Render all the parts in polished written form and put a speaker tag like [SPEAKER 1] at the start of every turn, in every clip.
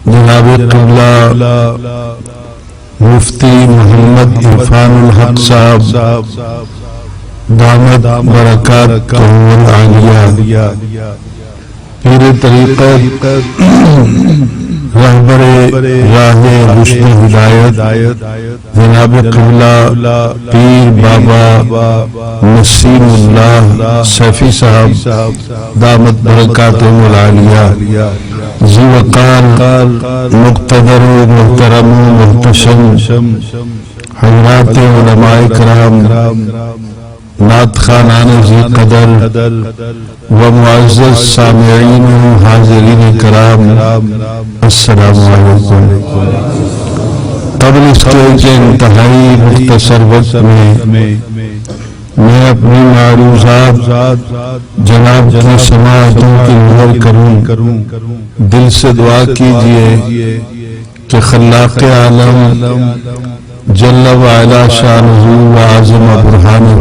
[SPEAKER 1] جناب قبلہ مفتی محمد عرفان الحق صاحب دامت برکاتہم العالیہ، پیر طریقت رہبر راہ رشد ہدایت جناب قبلہ پیر بابا نسیم اللہ سیفی صاحب دامت برکاتہم العالیہ، ذی وقار مقتدر محترم محتشم حضرات علماء کرام، نعت خوانان ذی قدر و معزز سامعین و حاضرین کرام، السلام علیکم۔ قبل اس کے انتہائی مختصر وقت میں اپنی معروضات جناب کی سماعتوں کی نظر کروں، دل سے دعا کیجئے کہ خلاق عالم جل وعلا شانہ و عظم برہانہ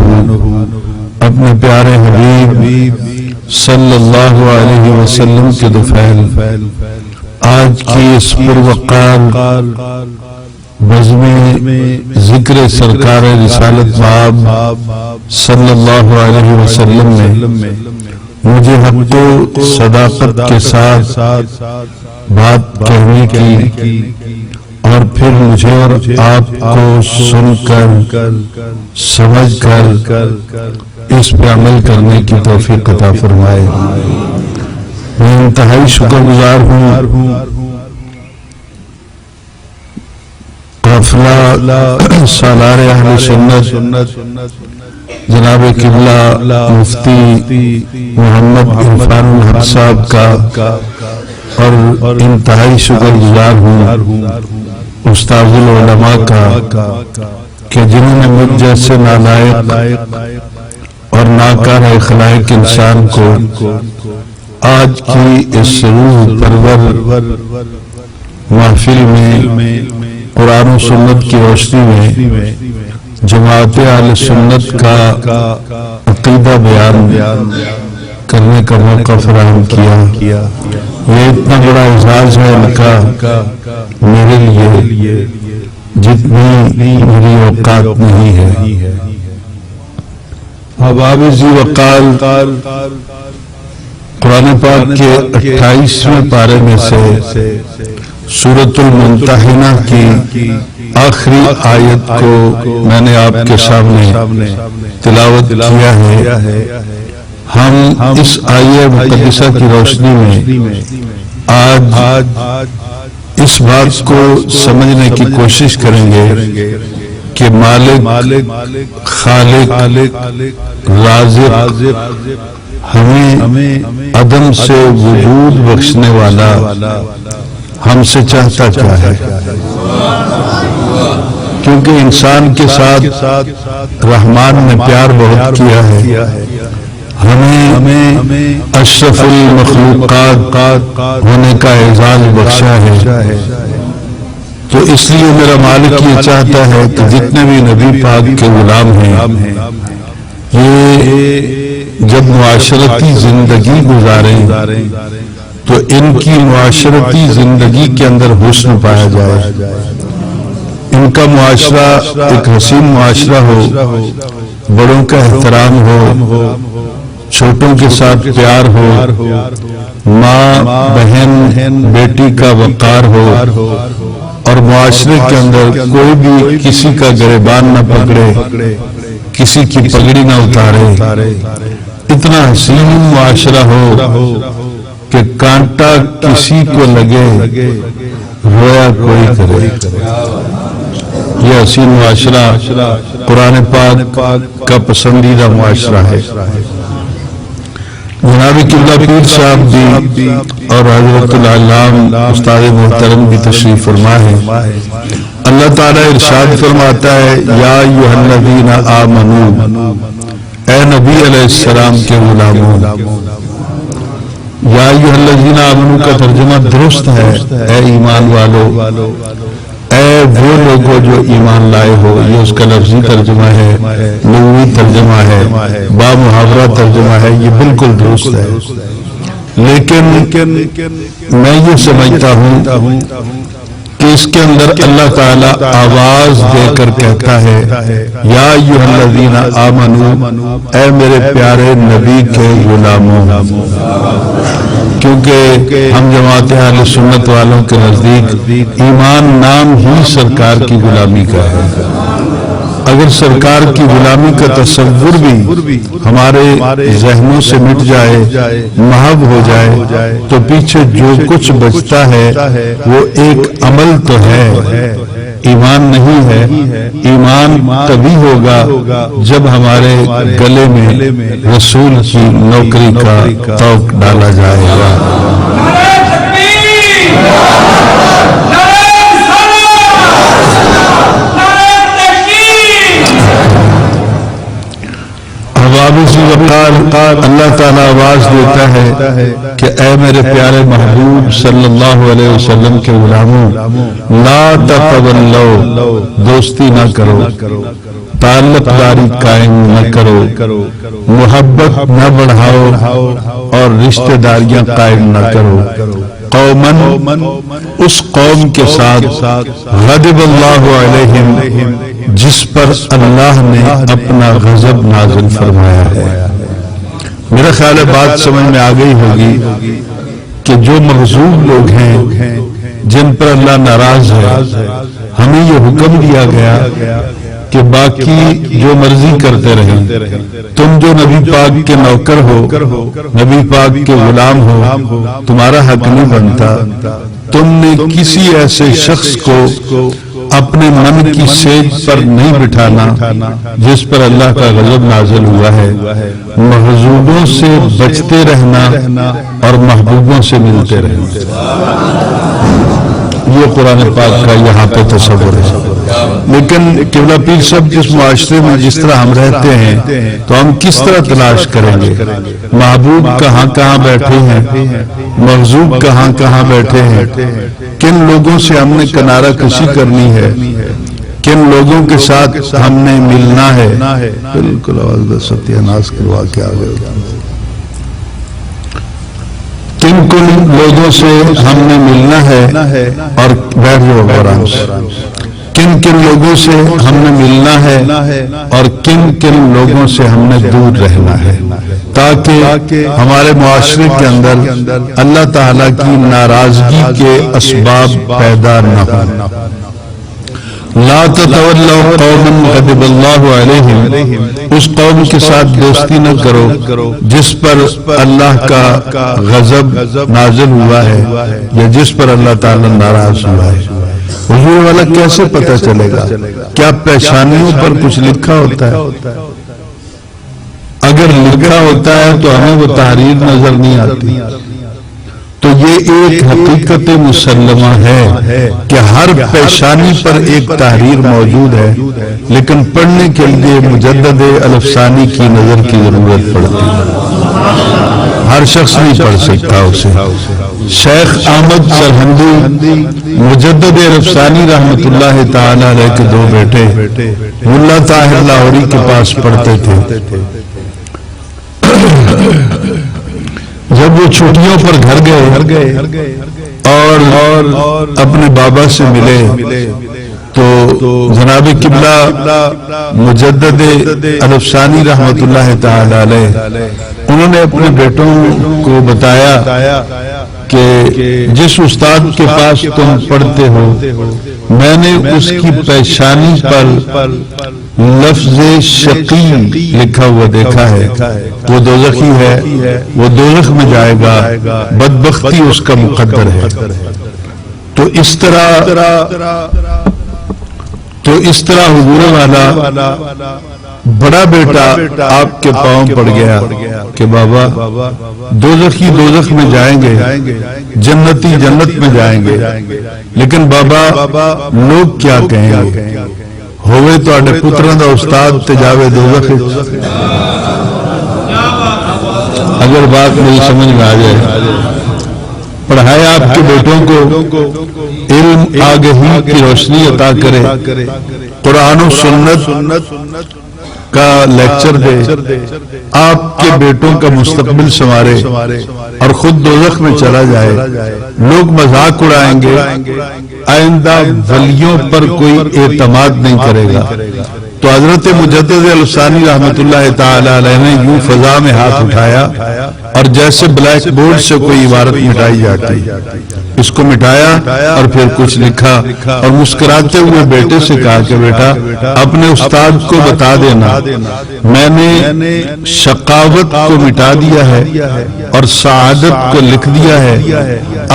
[SPEAKER 1] اپنے پیارے حبیب صلی اللہ علیہ وسلم کے دفعل آج کی اس پروقار بزم ذکر سرکار رسالت مآب صلی اللہ علیہ وسلم میں مجھے حق و صداقت کے ساتھ بات کہنے کی اور پھر مجھے اور آپ کو سن کر سمجھ کر اس پہ عمل کرنے کی توفیق عطا فرمائے۔ میں انتہائی شکر گزار ہوں قافلہ سالار اہل سنت جناب قبلہ مفتی محمد عرفان الحق صاحب کا، اور انتہائی شکر گزار ہوں استاذ العلماء کا کہ جنہوں نے مجھ جیسے نالائق اور ناکار اخلاق انسان کو آج کی اس روح پرور محفل میں قرآن و سنت کی روشنی میں جماعت اہل سنت کا عقیدہ بیان کرنے کا موقع فراہم کیا۔ یہ اتنا بڑا اعزاز ہے ان کا میرے لیے جتنی میری اوقات نہیں ہے۔ احباب ذی وقار قرآن پاک کے 28ویں پارے میں سے سورۃ الممتحنہ کی آخری آیت کو میں نے آپ کے سامنے تلاوت کیا ہے۔ ہم اس آیہ مقدسہ کی روشنی میں آج اس بات کو سمجھنے کی کوشش کریں گے کہ مالک خالق رازق ہمیں عدم سے وجود بخشنے والا ہم سے چاہتا کیا ہے، کیونکہ انسان کے ساتھ رحمان نے پیار بہت کیا ہے، ہمیں اشرف المخلوقات ہونے کا اعزاز بخشا ہے، تو اس لیے میرا مالک یہ چاہتا ہے کہ جتنے بھی نبی پاک کے غلام ہیں یہ جب معاشرتی زندگی گزاریں تو ان کی معاشرتی زندگی کے اندر حسن پایا جائے، ان کا معاشرہ ایک حسین معاشرہ ہو، بڑوں کا احترام ہو، چھوٹوں کے ساتھ پیار ہو، ماں بہن بیٹی کا وقار ہو، اور معاشرے کے اندر کوئی بھی کسی کا گریبان نہ پکڑے، کسی کی پگڑی نہ اتارے، اتنا حسین معاشرہ ہو کہ کانٹا کسی کو لگے رویا کوئی کرے۔ یہ حسین معاشرہ قرآن پاک کا پسندیدہ معاشرہ ہے۔ جناب قبلہ پیر صاحب بھی اور حضرت العلام استاد محترم بھی تشریف فرما ہے۔ اللہ تعالیٰ ارشاد فرماتا ہے یا ایھا الذین آمنو، اے نبی علیہ السلام کے غلاموں، یا ایھا الذین آمنو کا ترجمہ درست ہے، اے ایمان والو، اے وہ لوگوں جو ایمان لائے ہو، یہ اس کا لفظی ترجمہ ہے، لغوی ترجمہ ہے، با محاورہ ترجمہ ہے، یہ بالکل درست ہے۔ لیکن میں یہ سمجھتا ہوں کہ اس کے اندر اللہ تعالیٰ آواز دے کر کہتا ہے یا ایھا الذین آمنو، اے میرے پیارے نبی کے غلاموں، کیونکہ ہم جماعت اہل سنت والوں کے نزدیک ایمان نام ہی سرکار کی غلامی کا ہے۔ اگر سرکار کی غلامی کا تصور بھی ہمارے ذہنوں سے مٹ جائے، محو ہو جائے، تو پیچھے جو کچھ بچتا ہے وہ ایک عمل تو ہے، ایمان نہیں ہے۔ ایمان تبھی ہوگا جب ہمارے گلے میں رسول کی نوکری کا طوق ڈالا جائے گا۔ اللہ تعالیٰ آواز دیتا ہے کہ اے میرے پیارے محبوب صلی اللہ علیہ وسلم کے غلاموں، لا تتولوا، دوستی نہ کرو، تعلق داری قائم نہ کرو، محبت نہ بڑھاؤ اور رشتہ داریاں قائم نہ کرو، قومن، اس قوم کے ساتھ غضب اللہ علیہم، جس پر اللہ نے اپنا غضب نازل فرمایا ہے۔ میرا خیال ہے بات سمجھ میں آ گئی ہوگی کہ جو مغضوب لوگ ہیں جن پر اللہ ناراض ہے، ہمیں یہ حکم دیا گیا کہ باقی جو مرضی کرتے رہیں، تم جو نبی پاک کے نوکر ہو، نبی پاک کے غلام ہو، تمہارا حق نہیں بنتا تم نے کسی ایسے شخص کو اپنے من کی سیج پر نہیں بٹھانا جس پر اللہ کا غضب نازل ہوا ہے۔ محظوظوں سے بچتے رہنا اور محبوبوں سے ملتے رہنا، یہ قرآن پاک کا یہاں پہ تصور ہے۔ لیکن قبلہ پیر صاحب جس معاشرے میں جس طرح ہم رہتے ہیں تو ہم کس طرح تلاش کریں گے؟ محبوب کہاں کہاں بیٹھے ہیں، محظوظ کہاں کہاں بیٹھے ہیں، کن لوگوں سے ہم نے کنارہ کشی کرنی ہے، کن لوگوں کے ساتھ ہم نے ملنا ہے۔ بالکل آواز ستیہ ناز کروا کے آ گئے۔ کن کن لوگوں سے ہم نے ملنا ہے اور بیٹھ جاؤ آرام سے، کن کن لوگوں سے ہم نے ملنا ہے اور کن کن لوگوں سے ہم نے دور رہنا ہے، تاکہ ہمارے معاشرے کے اندر اللہ تعالیٰ کی ناراضگی کے اسباب پیدا نہ ہوں۔ لا تتولوا قوما غضب اللہ علیہم، اس قوم کے ساتھ دوستی نہ کرو جس پر اللہ کا غضب نازل ہوا ہے یا جس پر اللہ تعالیٰ ناراض ہوا ہے۔ حضور والا کیسے پتہ چلے گا؟ کیا پیشانیوں پر کچھ لکھا ہوتا ہے؟ اگر لکھا ہوتا ہے تو ہمیں وہ تحریر نظر نہیں آتی۔ تو یہ ایک حقیقت مسلمہ ہے کہ ہر پیشانی پر ایک تحریر موجود ہے، لیکن پڑھنے کے لیے مجدد الفسانی کی نظر کی ضرورت پڑتی ہے، ہر شخص نہیں پڑھ سکتا اسے۔ شیخ احمد سرہندی مجدد الفسانی رحمت اللہ تعالی علیہ کے دو بیٹے ملا طاہر لاہوری کے پاس پڑھتے تھے۔ جب وہ چھٹیوں پر گھر گئے اور اپنے بابا سے ملے تو جناب قبلہ مجدد الفسانی رحمت اللہ تعالی علیہ انہوں نے اپنے بیٹوں کو بتایا کہ جس استاد کے پاس تم پڑھتے ہو میں نے اس کی پیشانی پر لفظ شقی لکھا ہوا دیکھا ہے، وہ دوزخی ہے، وہ دوزخ میں جائے گا، بدبختی اس کا مقدر ہے۔ تو اس طرح حضور والا بڑا بیٹا آپ کے پاؤں پڑ گیا کہ بابا دوزخی دوزخ میں جائیں گے، جنتی جنت میں جائیں گے، لیکن بابا لوگ کیا کہیں گے؟ ہوئے تو آڈے پتروں دا استاد تے جاوے دوزخ۔ اگر بات میری سمجھ میں آ جائے، پڑھائے آپ کے بیٹوں کو علم آگہی کی روشنی عطا کرے، قرآن و سنت کا لیکچر دے، آپ کے بیٹوں کا مستقبل سنوارے اور خود دوزخ میں چلا جائے، لوگ مذاق اڑائیں گے، آئندہ ولیوں پر کوئی اعتماد نہیں کرے گا۔ تو حضرت مجدد الثانی رحمت اللہ تعالی علیہ نے یوں فضا میں ہاتھ اٹھایا اور جیسے بلیک بورڈ سے کوئی عبارت مٹائی جاتی، اس کو مٹایا اور پھر کچھ لکھا اور مسکراتے ہوئے بیٹے سے کہا کہ بیٹا اپنے استاد کو بتا دینا میں نے شقاوت کو مٹا دیا ہے اور سعادت کو لکھ دیا ہے،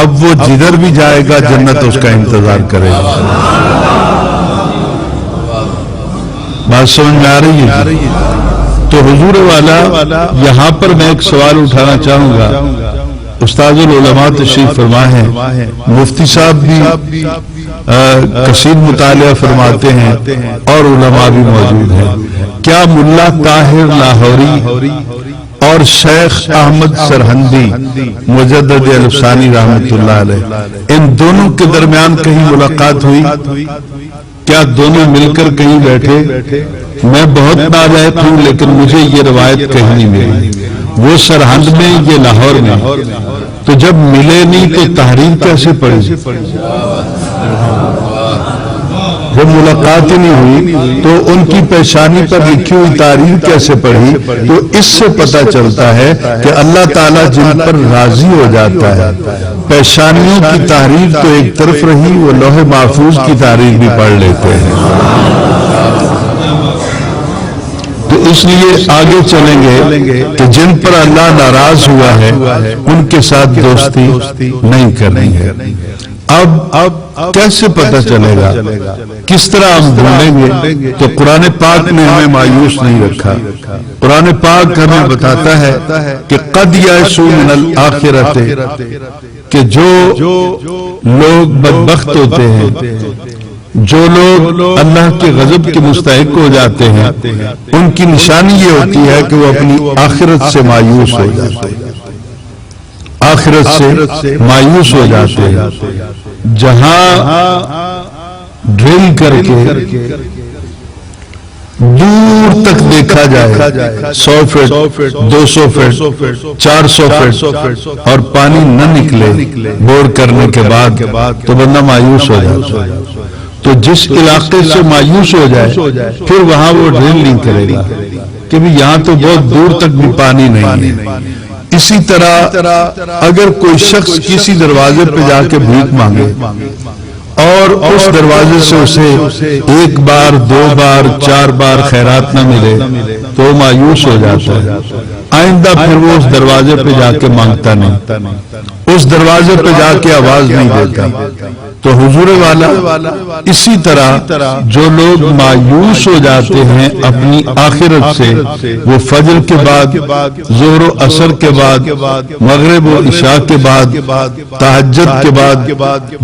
[SPEAKER 1] اب وہ جدھر بھی جائے گا جنت اس کا انتظار کرے گا۔ بات سمجھ میں آ رہی ہے؟ تو حضور والا یہاں پر میں ایک سوال اٹھانا چاہوں گا، استاد العلماء تشریف فرما ہے، مفتی صاحب بھی کثیر مطالعہ فرماتے ہیں اور علماء بھی موجود ہیں، کیا ملا طاہر لاہوری اور شیخ احمد سرہندی مجدد الثانی رحمت اللہ علیہ ان دونوں کے درمیان کہیں ملاقات ہوئی؟ کیا دونوں مل کر کہیں بیٹھے؟ میں بہت نالائق ہوں لیکن مجھے یہ روایت کہیں نہیں ملی، وہ سرہند میں یہ لاہور میں، تو جب ملے نہیں تو تحریر کیسے پڑھی؟ جب ملاقات ہی نہیں ہوئی تو ان کی پیشانی پر لکھی ہوئی تحریر کیسے پڑھی؟ تو اس سے پتہ چلتا ہے کہ اللہ تعالیٰ جن پر راضی ہو جاتا ہے، پیشانیوں کی تحریر تو ایک طرف رہی، وہ لوح محفوظ کی تحریر بھی پڑھ لیتے ہیں۔ تو اس لیے آگے چلیں گے کہ جن پر اللہ ناراض ہوا ہے ان کے ساتھ دوستی نہیں کرنی ہے۔ اب کیسے پتہ چلے گا، کس طرح ہم ڈھونڈیں گے؟ تو قرآن پاک نے ہمیں مایوس نہیں رکھا، قرآن پاک ہمیں بتاتا ہے کہ قد یئسوا من الآخرۃ، کہ جو لوگ بدبخت ہوتے ہیں، جو لوگ اللہ کے غضب کے مستحق ہو جاتے ہیں، ان کی نشانی یہ ہوتی ہے کہ وہ اپنی آخرت سے مایوس ہو جاتے ہیں، آخرت سے مایوس ہو جاتے ہیں۔ جہاں ڈرل کر کے دور تک دیکھا جائے 100 فٹ 200 فٹ 400 فٹ اور پانی نہ نکلے بور کرنے کے بعد تو بندہ مایوس ہو جاتا ہے۔ تو جس علاقے سے مایوس ہو جائے پھر وہاں وہ ڈرل نہیں کرے گا کہ بھی یہاں تو بہت دور تک بھی پانی نہیں ہے۔ اسی طرح اگر کوئی شخص کسی دروازے پہ جا کے بھیک مانگے اور اس دروازے سے اسے ایک بار 2 بار 4 بار خیرات نہ ملے تو وہ مایوس ہو جاتا ہے، آئندہ پھر وہ اس دروازے پہ جا کے مانگتا نہیں، اس دروازے پہ جا کے آواز نہیں دیتا۔ تو حضور والا اسی طرح جو لوگ مایوس ہو جاتے ہیں اپنی آخرت سے، وہ فجر کے بعد، ظہر و عصر کے بعد، مغرب و عشاء کے بعد، تہجد کے بعد،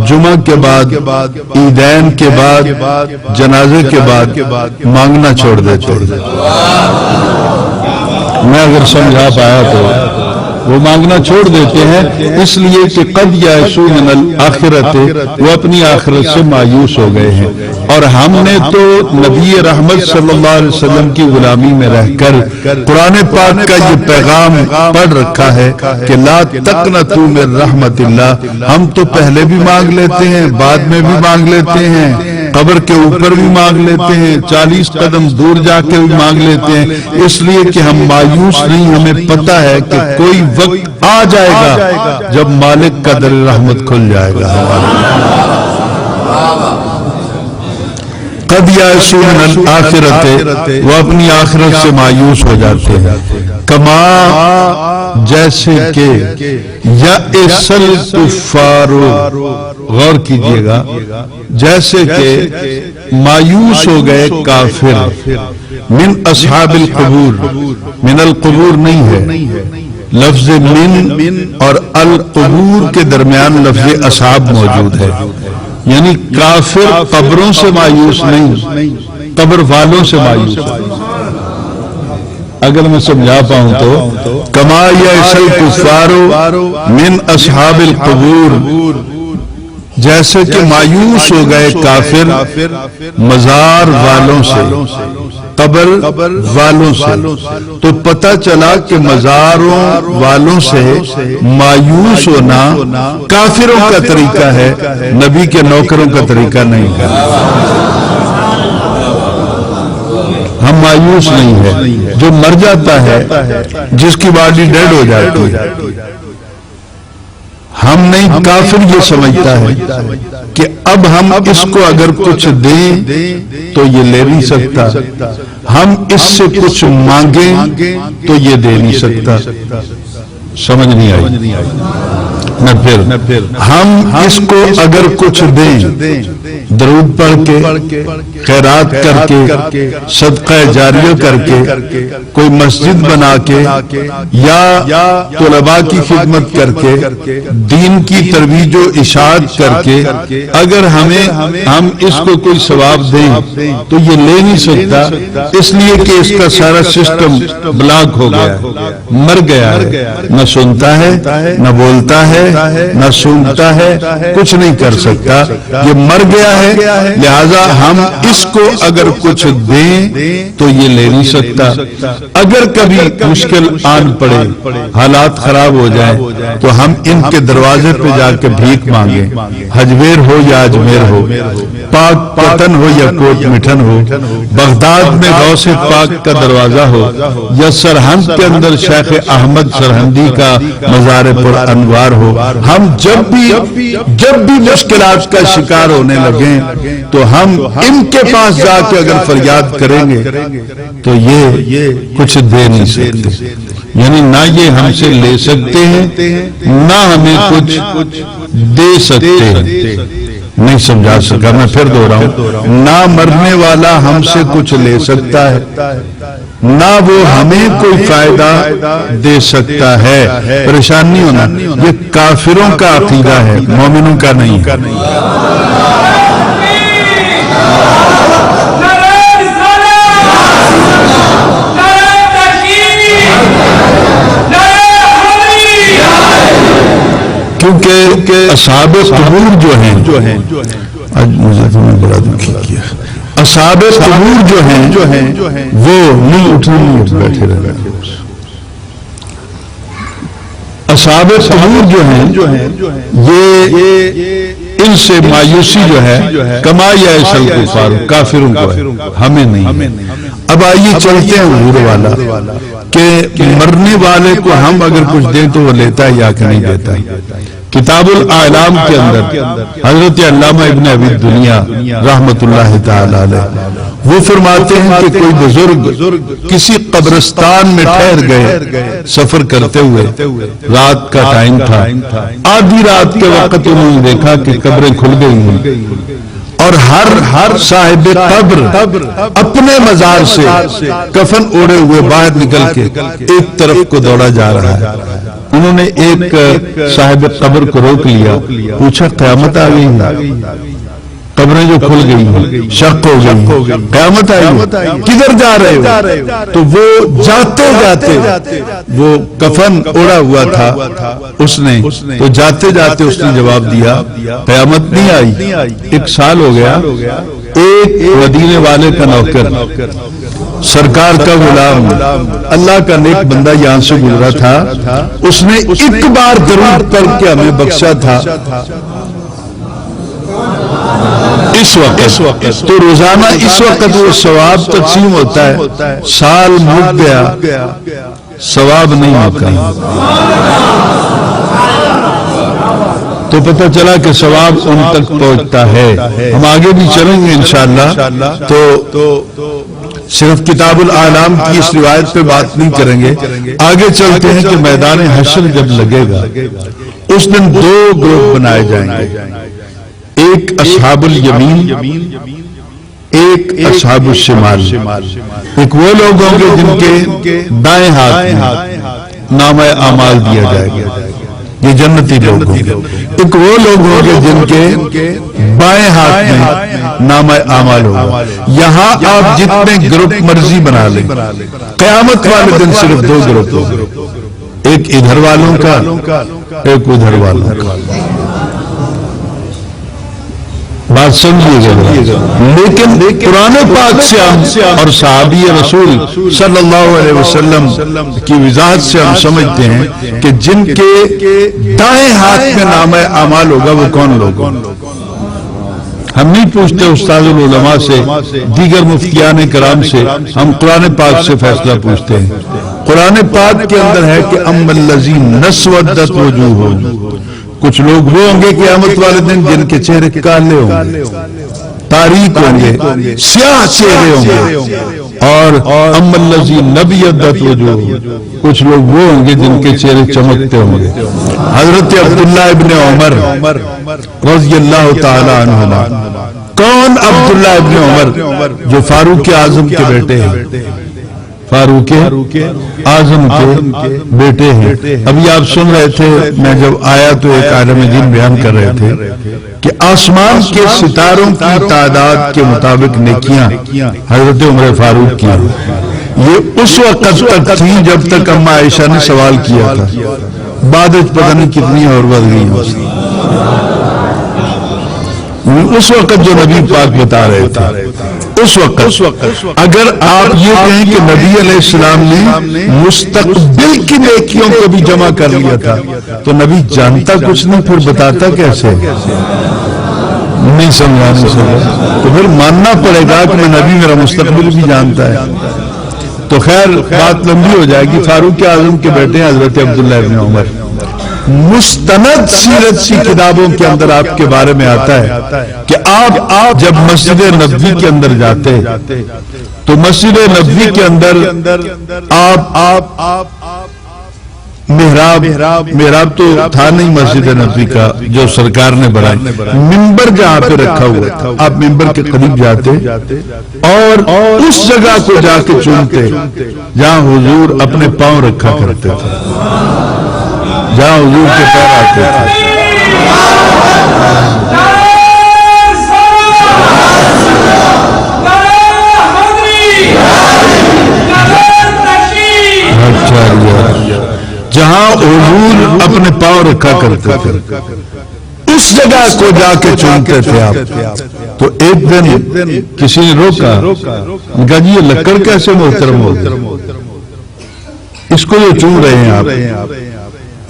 [SPEAKER 1] جمعہ کے بعد، عیدین کے بعد، جنازے کے بعد مانگنا چھوڑ دیتے ہیں۔ میں اگر سمجھا پایا تو وہ مانگنا چھوڑ دیتے ہیں، اس لیے کہ قد یئسوا من الآخرۃ، وہ اپنی آخرت سے مایوس ہو گئے ہیں۔ اور ہم نے تو نبی رحمت صلی اللہ علیہ وسلم کی غلامی میں رہ کر قرآن پاک کا یہ پیغام پڑھ رکھا ہے کہ لا تقنطوا من رحمت اللہ۔ ہم تو پہلے بھی مانگ لیتے ہیں، بعد میں بھی مانگ لیتے ہیں، قبر کے اوپر بھی مانگ لیتے ہیں، 40 قدم دور جا کے بھی مانگ لیتے ہیں، اس لیے کہ ہم مایوس نہیں، ہمیں پتہ ہے کہ کوئی وقت آ جائے گا جب مالک کا در رحمت کھل جائے گا۔ قد یئسوا من الآخرۃ، وہ اپنی آخرت سے مایوس ہو جاتے ہیں، کما جیسے کہ یئس الکفار، غور کیجئے گا، جیسے کہ مایوس ہو گئے کافر، من اصحاب القبور، من القبور نہیں ہے، لفظ من اور القبور کے درمیان لفظ اصحاب موجود ہے، یعنی کافر قبروں سے مایوس نہیں، قبر والوں سے مایوس۔ اگر میں سمجھا پاؤں تو کما یئس الکفار من اصحاب القبور، جیسے کہ مایوس ہو گئے کافر مزار والوں سے، قبر والوں سے، تو پتہ چلا کہ مزاروں والوں سے مایوس ہونا کافروں کا طریقہ ہے، نبی کے نوکروں کا طریقہ نہیں ہے۔ ہم مایوس نہیں ہے، جو مر جاتا ہے، جس کی باڈی ڈیڈ ہو جاتی ہے، ہم نہیں، کافر یہ سمجھتا ہے کہ اب ہم اس کو اگر کچھ دیں تو یہ لے نہیں سکتا، ہم اس سے کچھ مانگیں تو یہ دے نہیں سکتا۔ سمجھ نہیں آئی نہ؟ پھر ہم اس کو اگر کچھ دیں، درود پڑھ کے، خیرات کر کے، صدقہ جاریہ کر کے، کوئی مسجد بنا کے، یا طلباء کی خدمت کر کے، دین کی ترویج و اشاعت کر کے، اگر ہم اس کو کوئی ثواب دیں تو یہ لے نہیں سکتا، اس لیے کہ اس کا سارا سسٹم بلاک ہو گیا، مر گیا ہے، نہ سنتا ہے، نہ بولتا ہے، نہ سونگتا ہے، کچھ نہیں کر سکتا، یہ مر گیا ہے، لہذا ہم اس کو اگر کچھ دیں تو یہ لے نہیں سکتا۔ اگر کبھی مشکل آن پڑے، حالات خراب ہو جائیں، تو ہم ان کے دروازے پہ جا کے بھیک مانگیں، حجویر ہو یا اجمیر ہو، پاک پتن ہو یا کوٹ مٹھن ہو، بغداد میں غوث پاک کا دروازہ ہو، یا سرہند کے اندر شیخ احمد سرہندی کا مزار پر انوار ہو، ہم جب بھی مشکلات کا شکار ہونے لگیں تو ہم ان کے پاس جا کے اگر فریاد کریں گے تو یہ کچھ دے نہیں سکتے، یعنی نہ یہ ہم سے لے سکتے ہیں، نہ ہمیں کچھ دے سکتے ہیں۔ نہیں سمجھا سکا، میں پھر دوہراؤں، نہ مرنے والا ہم سے کچھ لے سکتا ہے، نہ وہ ہمیں کوئی فائدہ دے سکتا ہے۔ پریشان نہیں ہونا، یہ کافروں کا عقیدہ ہے، مومنوں کا نہیں ہے۔ کیونکہ اصحاب قبور جو ہیں، آج مجھے تمہیں بڑا دکھی کیا، اصحاب قبور جو ہیں وہ نہیں اٹھنے نہیں بیٹھے رہے، اصحاب قبور جو ہیں یہ ان سے مایوسی جو ہے کما یا اصل کفار، کافروں کو ہے، ہمیں نہیں۔ اب آئیے چلتے ہیں حضور والا کہ مرنے والے کو ہم اگر کچھ دیں تو وہ لیتا ہے یا کہ نہیں دیتا۔ کتاب الاعلام کے اندر حضرت علامہ ابن ابی الدنیا رحمت اللہ تعالی علیہ وہ فرماتے ہیں کہ کوئی بزرگ کسی قبرستان میں ٹھہر گئے، سفر کرتے ہوئے، رات کا ٹائم تھا، آدھی رات کے وقت انہوں نے دیکھا کہ قبریں کھل گئی ہیں اور ہر صاحب قبر اپنے مزار سے کفن اوڑے ہوئے باہر نکل کے ایک طرف کو دوڑا جا رہا ہے۔ انہوں نے ایک صاحب قبر کو روک لیا، پوچھا قیامت آ گئی ہے؟ قبریں جو کھل گئی ہیں، شق ہو گئی، قیامت آئی ہے، کدھر جا رہے ہو؟ تو وہ جاتے جاتے، وہ کفن اوڑا ہوا تھا اس نے، تو جاتے جاتے اس نے جواب دیا قیامت نہیں آئی، 1 سال ہو گیا۔ ایک مدینے والے کا نوکر، سرکار کا غلام، اللہ کا نیک بندہ یہاں سے گزرا تھا، اس نے ایک بار درود پڑھ کے ہمیں بخشا تھا اس وقت، تو روزانہ اس وقت وہ ثواب تقسیم ہوتا ہے، سال مک گیا ثواب نہیں ہوتا، تو پتہ چلا کہ ثواب ان تک پہنچتا ہے۔ ہم آگے بھی چلیں گے انشاءاللہ، تو صرف کتاب الاعلام کی اس روایت پہ بات نہیں کریں گے، آگے چلتے ہیں کہ میدان حشر جب لگے گا اس دن 2 گروپ بنائے جائیں گے، ایک اصحاب الیمین، ایک اصحاب الشمال۔ ایک وہ لوگ ہوں گے جن کے دائیں ہاتھ میں نامہ اعمال دیا جائے گا، یہ جنتی لوگ ہوں گے۔ ایک وہ لوگ ہوں گے جن کے بائیں ہاتھ میں نامہ اعمال ہوگا۔ یہاں آپ جتنے گروپ مرضی بنا لیں، قیامت والے دن صرف 2 گروپ ہوں گے، ایک ادھر والوں کا، ایک ادھر والوں کا۔ بات سمجھیے گا. لیکن قرآن پاک سے ہم اور صحابی رسول صلی اللہ علیہ وسلم کی وضاحت سے ہم سمجھتے ہیں کہ جن کے دائیں ہاتھ میں نامہ اعمال ہوگا وہ کون لوگ. ہم نہیں پوچھتے استاد العلماء سے، دیگر مفتیان کرام سے، ہم قرآن پاک سے فیصلہ پوچھتے ہیں. قرآن پاک کے اندر ہے کہ اما الذین اسودت وجوہہم، کچھ لوگ وہ ہوں گے قیامت والے دن جن کے چہرے کالے ہوں گے، تاریک ہوں گے، سیاہ چہرے ہوں گے. اور اما الذین ابیضت وجوہہم، کچھ لوگ وہ ہوں گے جن کے چہرے چمکتے ہوں گے. حضرت عبداللہ ابن عمر رضی اللہ تعالی عنہما. کون عبداللہ ابن عمر؟ جو فاروق اعظم کے بیٹے ہیں، فاروق اعظم کے بیٹے ہیں. ابھی آپ سن رہے تھے، میں جب آیا تو ایک عالم دین بیان کر رہے تھے کہ آسمان کے ستاروں کی تعداد کے مطابق نیکیاں حضرت عمر فاروق کی. یہ اس وقت تک تھی جب تک اما عائشہ نے سوال کیا تھا، بعد پتہ نہیں کتنی اور بڑھ گئی. اس وقت جو نبی پاک بتا رہے تھے، اس وقت اگر آپ یہ کہیں کہ نبی علیہ السلام نے مستقبل کی نیکیوں کو بھی جمع کر لیا تھا تو نبی جانتا کچھ نہیں، پھر بتاتا کیسے؟ نہیں سمجھانے سے تو پھر ماننا پڑے گا کہ میں نبی میرا مستقبل بھی جانتا ہے. تو خیر بات لمبی ہو جائے گی. فاروق اعظم کے بیٹے حضرت عبداللہ ابن عمر. مستند سیرت کی کتابوں کے اندر آپ کے بارے میں آتا ہے کہ آپ جب مسجد نبوی کے اندر جاتے تو مسجد نبوی کے اندر آپ محراب تو تھا نہیں مسجد نبوی کا جو سرکار نے بنائی، ممبر جہاں پہ رکھا ہوا تھا، آپ ممبر کے قریب جاتے اور اس جگہ کو جا کے چومتے جہاں حضور اپنے پاؤں رکھا کرتے تھے، جہاں حضور کے پیر آتے تھے. جہاں حضور اپنے پاؤں رکھا کرتے تھے اس جگہ کو جا کے چومتے تھے آپ. تو ایک دن کسی نے روکا، کہا جی یہ لکڑ کیسے محترم ہو، اس کو جو چوم رہے ہیں آپ،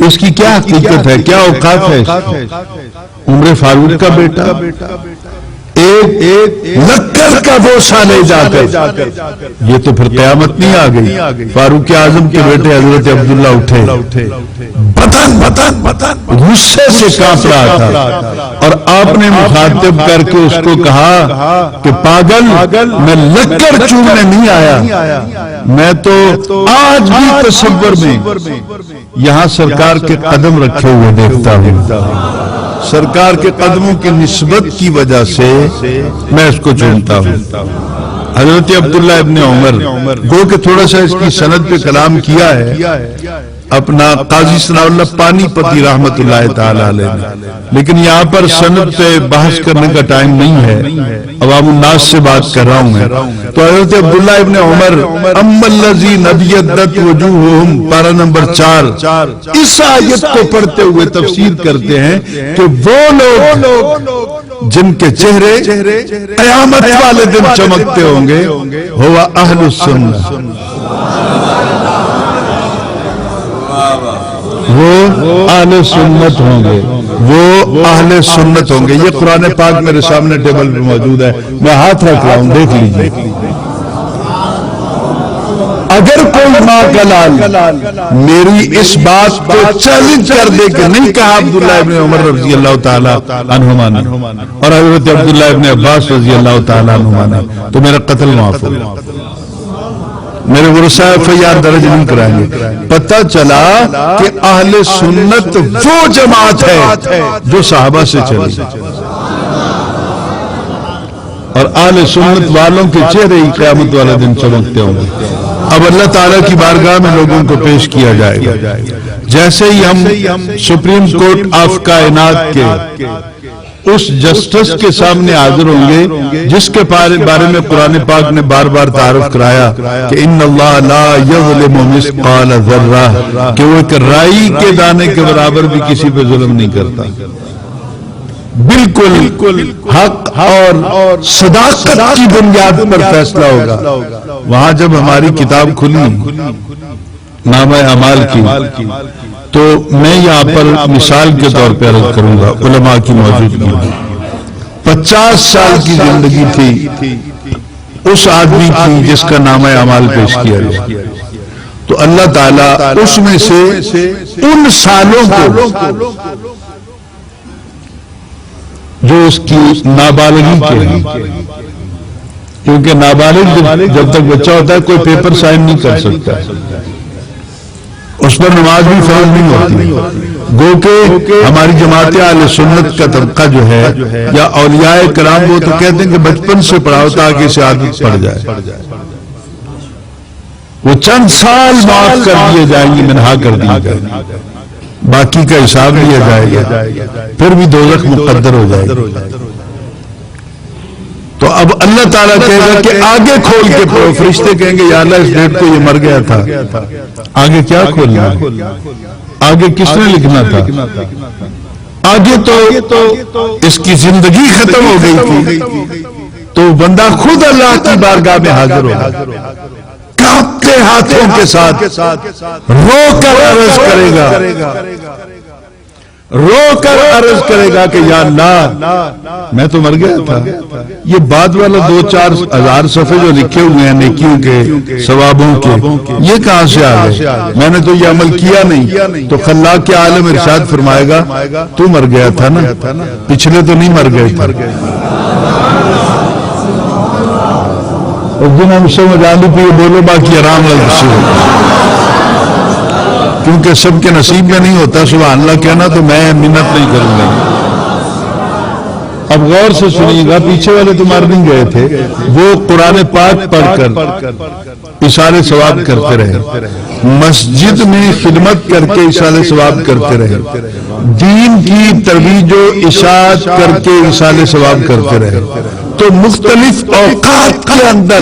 [SPEAKER 1] اس کی کیا حقیقت ہے، کیا اوقات ہے؟ عمر فاروق کا بیٹا ایک لکڑ کا بوسہ لے جا کر، یہ تو پھر قیامت نہیں آ گئی. فاروق اعظم کے بیٹے حضرت عبداللہ اٹھے، بطن غصے سے کانپ رہا تھا اور آپ نے مخاطب کر کے اس کو کہا کہ پاگل، میں لکڑ چومنے نہیں آیا، میں تو آج بھی تصور میں یہاں سرکار کے قدم رکھے ہوئے دیکھتا ہوں. سرکار کے قدموں کی نسبت کی وجہ سے میں اس کو چومتا ہوں. حضرت عبداللہ ابن عمر گو کہ تھوڑا سا اس کی سند پہ کلام کیا ہے اپنا قاضی ثناء اللہ پانی پتی رحمت اللہ تعالی علیہ نے، لیکن یہاں پر سند پہ بحث کرنے کا ٹائم نہیں ہے، عوام الناس سے بات کر رہا ہوں میں. تو حضرت عبداللہ ابن عمر اما الذین ابیضت وجوہہم پارہ نمبر 4 اس آیت کو پڑھتے ہوئے تفسیر کرتے ہیں کہ وہ لوگ جن کے چہرے قیامت والے دن چمکتے ہوں گے ہوا اہل السنہ، وہ اہل سنت ہوں گے، وہ اہل سنت ہوں گے. یہ قرآن پاک میرے سامنے ٹیبل پہ موجود ہے، میں ہاتھ رکھ رہا ہوں، دیکھ لیجیے. اگر کوئی ماں کا لال میری اس بات کو چیلنج کر دے کہ نہیں کہا عبداللہ ابن عمر رضی اللہ تعالی عنہما نے اور حضرت عبداللہ ابن عباس رضی اللہ تعالی عنہما نے، تو میرا قتل معاف ہوگا، میرے ورثہ فیار درج نہیں کرائیں گے. پتہ چلا کہ اہل سنت وہ جماعت ہے جو صحابہ سے چلی، اور اہل سنت والوں کے چہرے ہی قیامت والے دن چمکتے ہوں گے. اب اللہ تعالیٰ کی بارگاہ میں لوگوں کو پیش کیا جائے گا. جیسے ہی ہم سپریم کورٹ آف کائنات کے اس جسٹس کے سامنے حاضر ہوں گے جس کے بارے میں قرآن پاک نے بار بار تعارف کرایا کہ ان اللہ لا یظلم مثقال ذرہ، کہ وہ ایک رائی کے دانے کے برابر بھی کسی پہ ظلم نہیں کرتا. بالکل حق اور صداقت کی بنیاد پر فیصلہ ہوگا. وہاں جب ہماری کتاب کھلی نامہ اعمال کی تو میں یہاں پر مثال کے طور پہ عرض کروں گا علماء کی موجودگی میں 50 سال کی زندگی تھی اس آدمی کی جس کا نامہ اعمال پیش کیا گیا. تو اللہ تعالیٰ اس میں سے ان سالوں کو جو اس کی نابالغی کے ہیں، کیونکہ نابالغ جب تک بچہ ہوتا ہے کوئی پیپر سائن نہیں کر سکتا، اس پر نماز بھی فرض نہیں ہوتی. گو کہ ہماری جماعت اہل سنت کا طبقہ جو ہے یا اولیاء کرام وہ تو کہتے ہیں کہ بچپن سے پڑھاؤ تاکہ اسے عادت پڑ جائے. وہ چند سال معاف کر دیے جائیں گے، منہا کر دیے جائیں گے، باقی کا حساب لیا جائے گا، پھر بھی دوزخ مقدر ہو جائے گا. تو اب اللہ تعالیٰ کہے گا کہ آگے کھول کے پڑھو. فرشتے کہیں گے یا اللہ اس ڈیٹ کو یہ مر گیا تھا، آگے کیا کھولنا ہے؟ آگے کس نے لکھنا تھا؟ آگے تو اس کی زندگی ختم ہو گئی تھی. تو بندہ خود اللہ کی بارگاہ میں حاضر ہوگا، کانپتے ہاتھوں کے ساتھ رو کر عرض کرے گا، رو کر عرض کرے گا کہ یا اللہ میں تو مر گیا تھا. یہ بعد والا 2-4 ہزار صفحے جو لکھے ہوئے ہیں نیکیوں کے ثوابوں کے، یہ کہاں سے آ گئے؟ میں نے تو یہ عمل کیا نہیں. تو خلاق کے عالم ارشاد فرمائے گا تو مر گیا تھا نا، پچھلے تو نہیں مر گئے تھے. اس دن ہم سے مجالی پہ یہ بولو باقی آرام لگ سے، کیونکہ سب کے نصیب میں نہیں ہوتا سبحان اللہ کہنا، تو میں منت نہیں کروں گا. اب غور سے سنیے گا، پیچھے والے تو مر نہیں گئے تھے، وہ قرآن پاک پڑھ کر اشارے ثواب کرتے رہے، مسجد میں خدمت کر کے اشارے ثواب کرتے رہے، دین کی ترویج و اشاعت کر کے اشارے ثواب کرتے رہے. تو مختلف اوقات کے اندر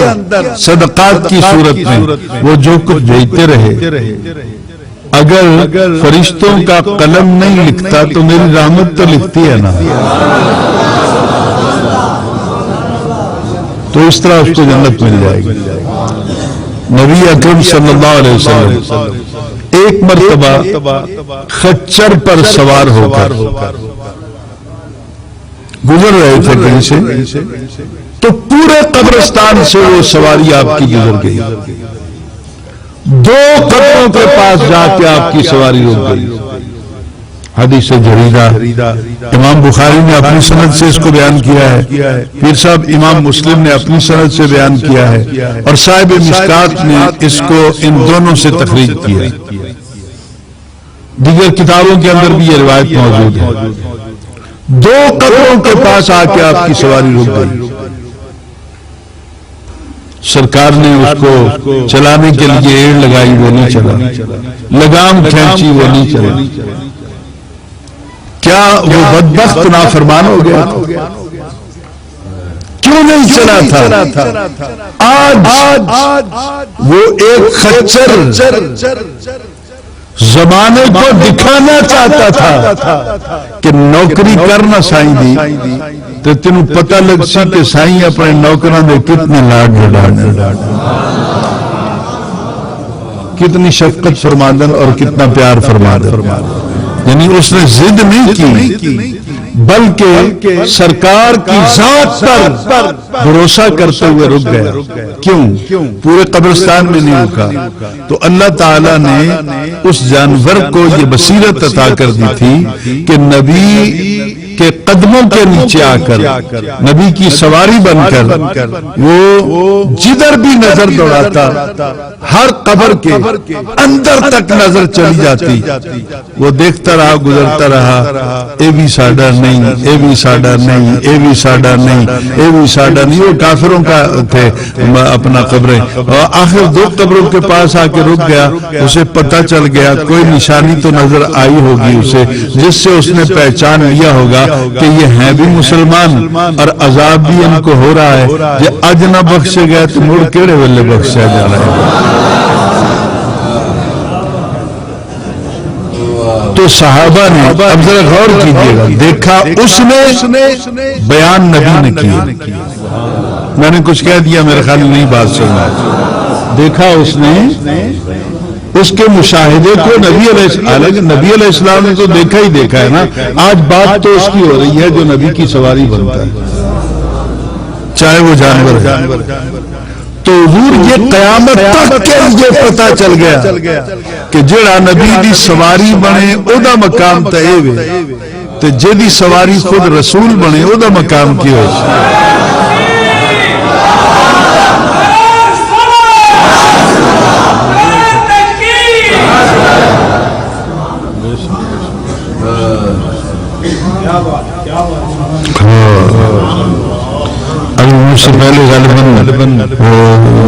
[SPEAKER 1] صدقات کی صورت میں وہ جو کچھ بھیجتے رہے، اگر فرشتوں کا قلم نہیں لکھتا تو میری رحمت تو لکھتی ہے نا. تو اس طرح اس کو جنت مل جائے گی. نبی اکرم صلی اللہ علیہ وسلم ایک مرتبہ خچر پر سوار ہو کر گزر رہے تھے کہیں سے، تو پورے قبرستان سے وہ سواری آپ کی گزر گئی. 2 قبروں کے پاس جا کے آپ کی سواری رک گئی. حدیث جریدہ امام بخاری نے اپنی سند سے اس کو بیان کیا ہے، پیر صاحب امام مسلم نے اپنی سند سے بیان کیا ہے، اور صاحب مشکات نے اس کو ان دونوں سے تخریج کیا. دیگر کتابوں کے اندر بھی یہ روایت موجود ہے. 2 قبروں کے پاس آ کے آپ کی سواری رک گئی. سرکار نے اس کو چلانے کے لیے ایڑ لگائی، وہ نہیں چلا. لگام کھینچی، وہ نہیں چلا. کیا وہ بدبخت نافرمان ہو گیا؟ کیوں نہیں چلا تھا؟ آج وہ ایک خچر زمانے کو دکھانا چاہتا تھا کہ نوکری کرنا سائیں دی تو تینوں پتہ لگ سی کہ سائیں اپنے نوکران دے کتنے لاڈ لڈانے، کتنی شفقت فرمادن اور کتنا پیار فرمادن. یعنی اس نے ضد نہیں کی بلکہ سرکار کی ذات پر بھروسہ کرتے ہوئے رک گیا. کیوں؟ پورے قبرستان میں نہیں رکا. تو اللہ تعالیٰ نے اس جانور کو یہ بصیرت عطا کر دی تھی کہ نبی کے قدموں کے نیچے آ کر، نبی کی سواری بن کر وہ جدھر بھی نظر دوڑاتا ہر قبر کے اندر تک نظر چلی جاتی. وہ دیکھتا رہا، گزرتا رہا، اے بھی ساڈا نہیں، اے بھی ساڈا نہیں، اے بھی ساڈا نہیں، اے بھی ساڈا نہیں. وہ کافروں کا تھے اپنا قبریں. آخر 2 قبروں کے پاس آ کے رک گیا. اسے پتہ چل گیا، کوئی نشانی تو نظر آئی ہوگی اسے جس سے اس نے پہچان لیا ہوگا کہ یہ ہیں بھی مسلمان اور عذاب بھی ان کو ہو رہا ہے. یہ اج نہ بخشے گئے تو مڑ کیڑے ویلے بخشا جا رہا ہے. تو صحابہ نے، اب ذرا غور کیجئے گا، دیکھا اس نے، بیان نبی نے کیا. میں نے کچھ کہہ دیا میرے خیال نہیں بات سننا. دیکھا اس نے، اس کے مشاہدے کو نبی علیہ السلام نے تو دیکھا ہی دیکھا ہے نا. آج بات تو اس کی ہو رہی ہے جو نبی کی سواری بنتا ہے چاہے وہ جانور ہے. تو حضور یہ قیامت تک کے لیے پتہ چل گیا کہ جڑا نبی دی سواری بنے او دا مقام تے ہوے تے جدی سواری خود رسول بنے او دا مقام کی ہو. سے پہلے غالباً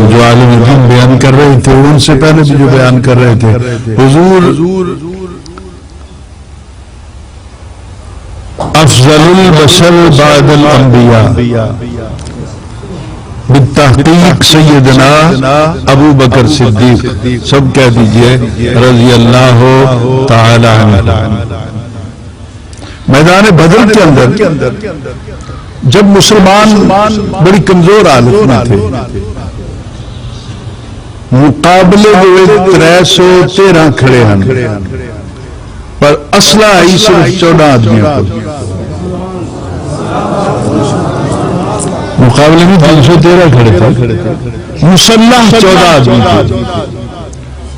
[SPEAKER 1] جو عالم دین بیان کر رہے تھے ان سے پہلے بھی جو بیان کر رہے تھے حضور افضل البشر بعد الانبیاء بالتحقیق سیدنا ابو بکر صدیق، سب کہہ دیجئے رضی اللہ تعالی عنہ. میدان بدر کے اندر جب مسلمان بڑی کمزور حالت میں تھے، مقابلے ہوئے 313 کھڑے ہیں پر اسلحہ آئی صرف 14 آدمیوں کو. مقابلے میں 313 کھڑے تھے، مسلح 14 آدمی تھے.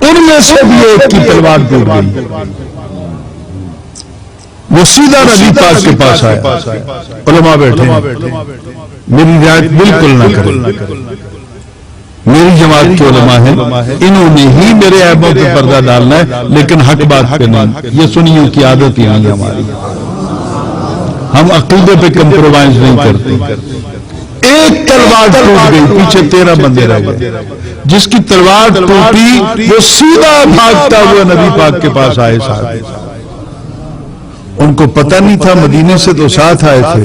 [SPEAKER 1] ان میں سے بھی ایک کی تلوار ٹوٹ گئی. وہ سیدھا نبی پاک کے پاس آیا. علماء بیٹھے میری رعایت بالکل نہ کریں، میری جماعت کے علماء ہیں، انہوں نے ہی میرے عیبوں پہ پردہ ڈالنا ہے لیکن حق بات پہ نہیں. یہ سنیوں کی عادت ہی نہیں ہماری، ہم عقیدے پہ کمپرومائز نہیں کرتے. ایک تلوار ٹوٹ گئی، پیچھے 13 بندے رہ گئے. جس کی تلوار ٹوٹی وہ سیدھا بھاگتا ہوا نبی پاک کے پاس آئے. صاحب ان کو پتہ نہیں تھا، مدینے سے تو ساتھ آئے تھے،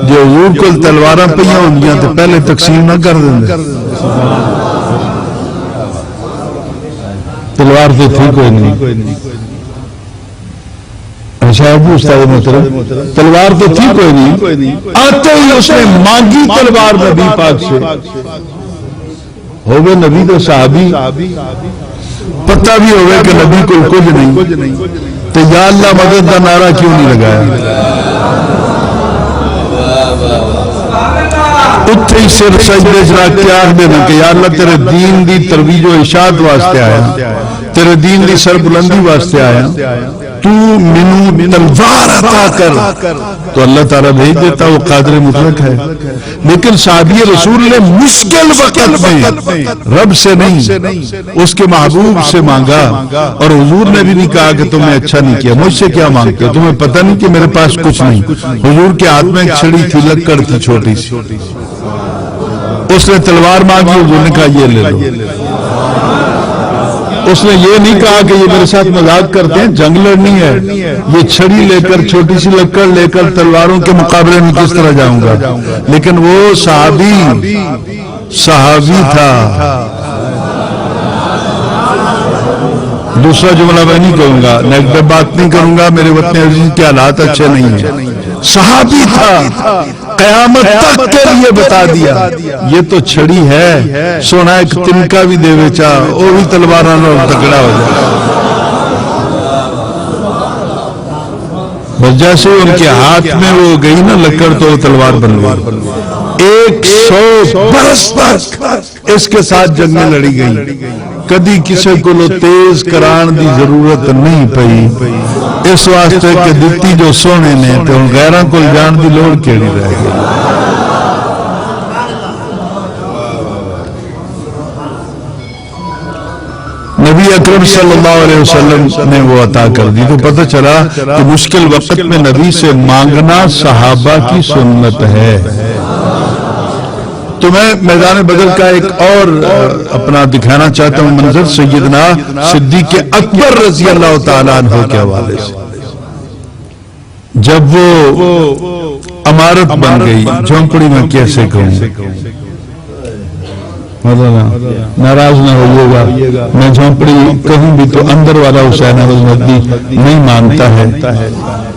[SPEAKER 1] جو حضور کو تلواراں پہیاں ہوں تو پہلے تقسیم نہ کر دیں. تلوار تو تھی کوئی نہیں. صاحب استاد محترم تلوار تو تھی کوئی نہیں. آتے ہی اس نے مانگی تلوار نبی پاک سے. ہوگے نبی تو صحابی، پتہ بھی ہوگا کہ نبی کو کچھ نہیں، تو یا اللہ مدد کا نعرہ کیوں نہیں لگایا؟ اتھے ہی سر سجدے چ رکھ کے آخ دینا کہ یا اللہ تیرے دین دی ترویج و ارشاد واسطے آیا، تیرے دین دی سربلندی واسطے آیا، تو منو تلوار عطا کر. تو اللہ تعالیٰ بھیج دیتا، وہ قادر مطلق ہے. لیکن صحابی رسول نے مشکل وقت میں رب سے نہیں اس کے محبوب سے مانگا، اور حضور نے بھی نہیں کہا کہ تم نے اچھا نہیں کیا، مجھ سے کیا مانگتے ہو، تمہیں پتہ نہیں کہ میرے پاس کچھ نہیں. حضور کے ہاتھ میں ایک چھڑی تھی، لکڑ تھی چھوٹی سی. اس نے تلوار مانگی، حضور نے کہا یہ لے لو. اس نے یہ نہیں کہا کہ یہ میرے ساتھ مذاق کرتے ہیں، جنگ لڑنی ہے، یہ چھڑی لے کر چھوٹی سی لکڑ لے کر تلواروں کے مقابلے میں کس طرح جاؤں گا. لیکن وہ صحابی تھا. دوسرا جملہ میں نہیں کہوں گا، نیگیٹو بات نہیں کروں گا، میرے وطن عزیز کے حالات اچھے نہیں ہیں. صحابی تھا، قیامت تک کے لیے بتا دیا یہ تو چھڑی ہے، سونا ایک تنکا بھی دے ویچا وہ بھی تلواراں نال تکڑا ہو جائے. بس جیسے ان کے ہاتھ میں وہ گئی نا لکڑ تو وہ تلوار بن گئی. 100 برس تک اس کے ساتھ جنگیں لڑی گئی، کدی کسی کو تیز کران دی ضرورت نہیں پئی، اس واسطے کہ دتی جو سونے نے تو غیراں کو جان دی لوڑ کیڑی رہ گئی. نبی اکرم صلی اللہ علیہ وسلم نے وہ عطا کر دی. تو پتہ چلا کہ مشکل وقت میں نبی سے مانگنا صحابہ کی سنت ہے. تو میں میدان بدر کا ایک اور اپنا دکھانا چاہتا ہوں منظر سیدنا صدیق اکبر رضی اللہ تعالیٰ عنہ کے حوالے سے. جب وہ عمارت بن گئی، جھونپڑی میں کیسے کہوں، ناراض نہ ہوئیے گا، میں جھونپڑی کہوں بھی تو اندر والا حسین احمد مدنی نہیں مانتا ہے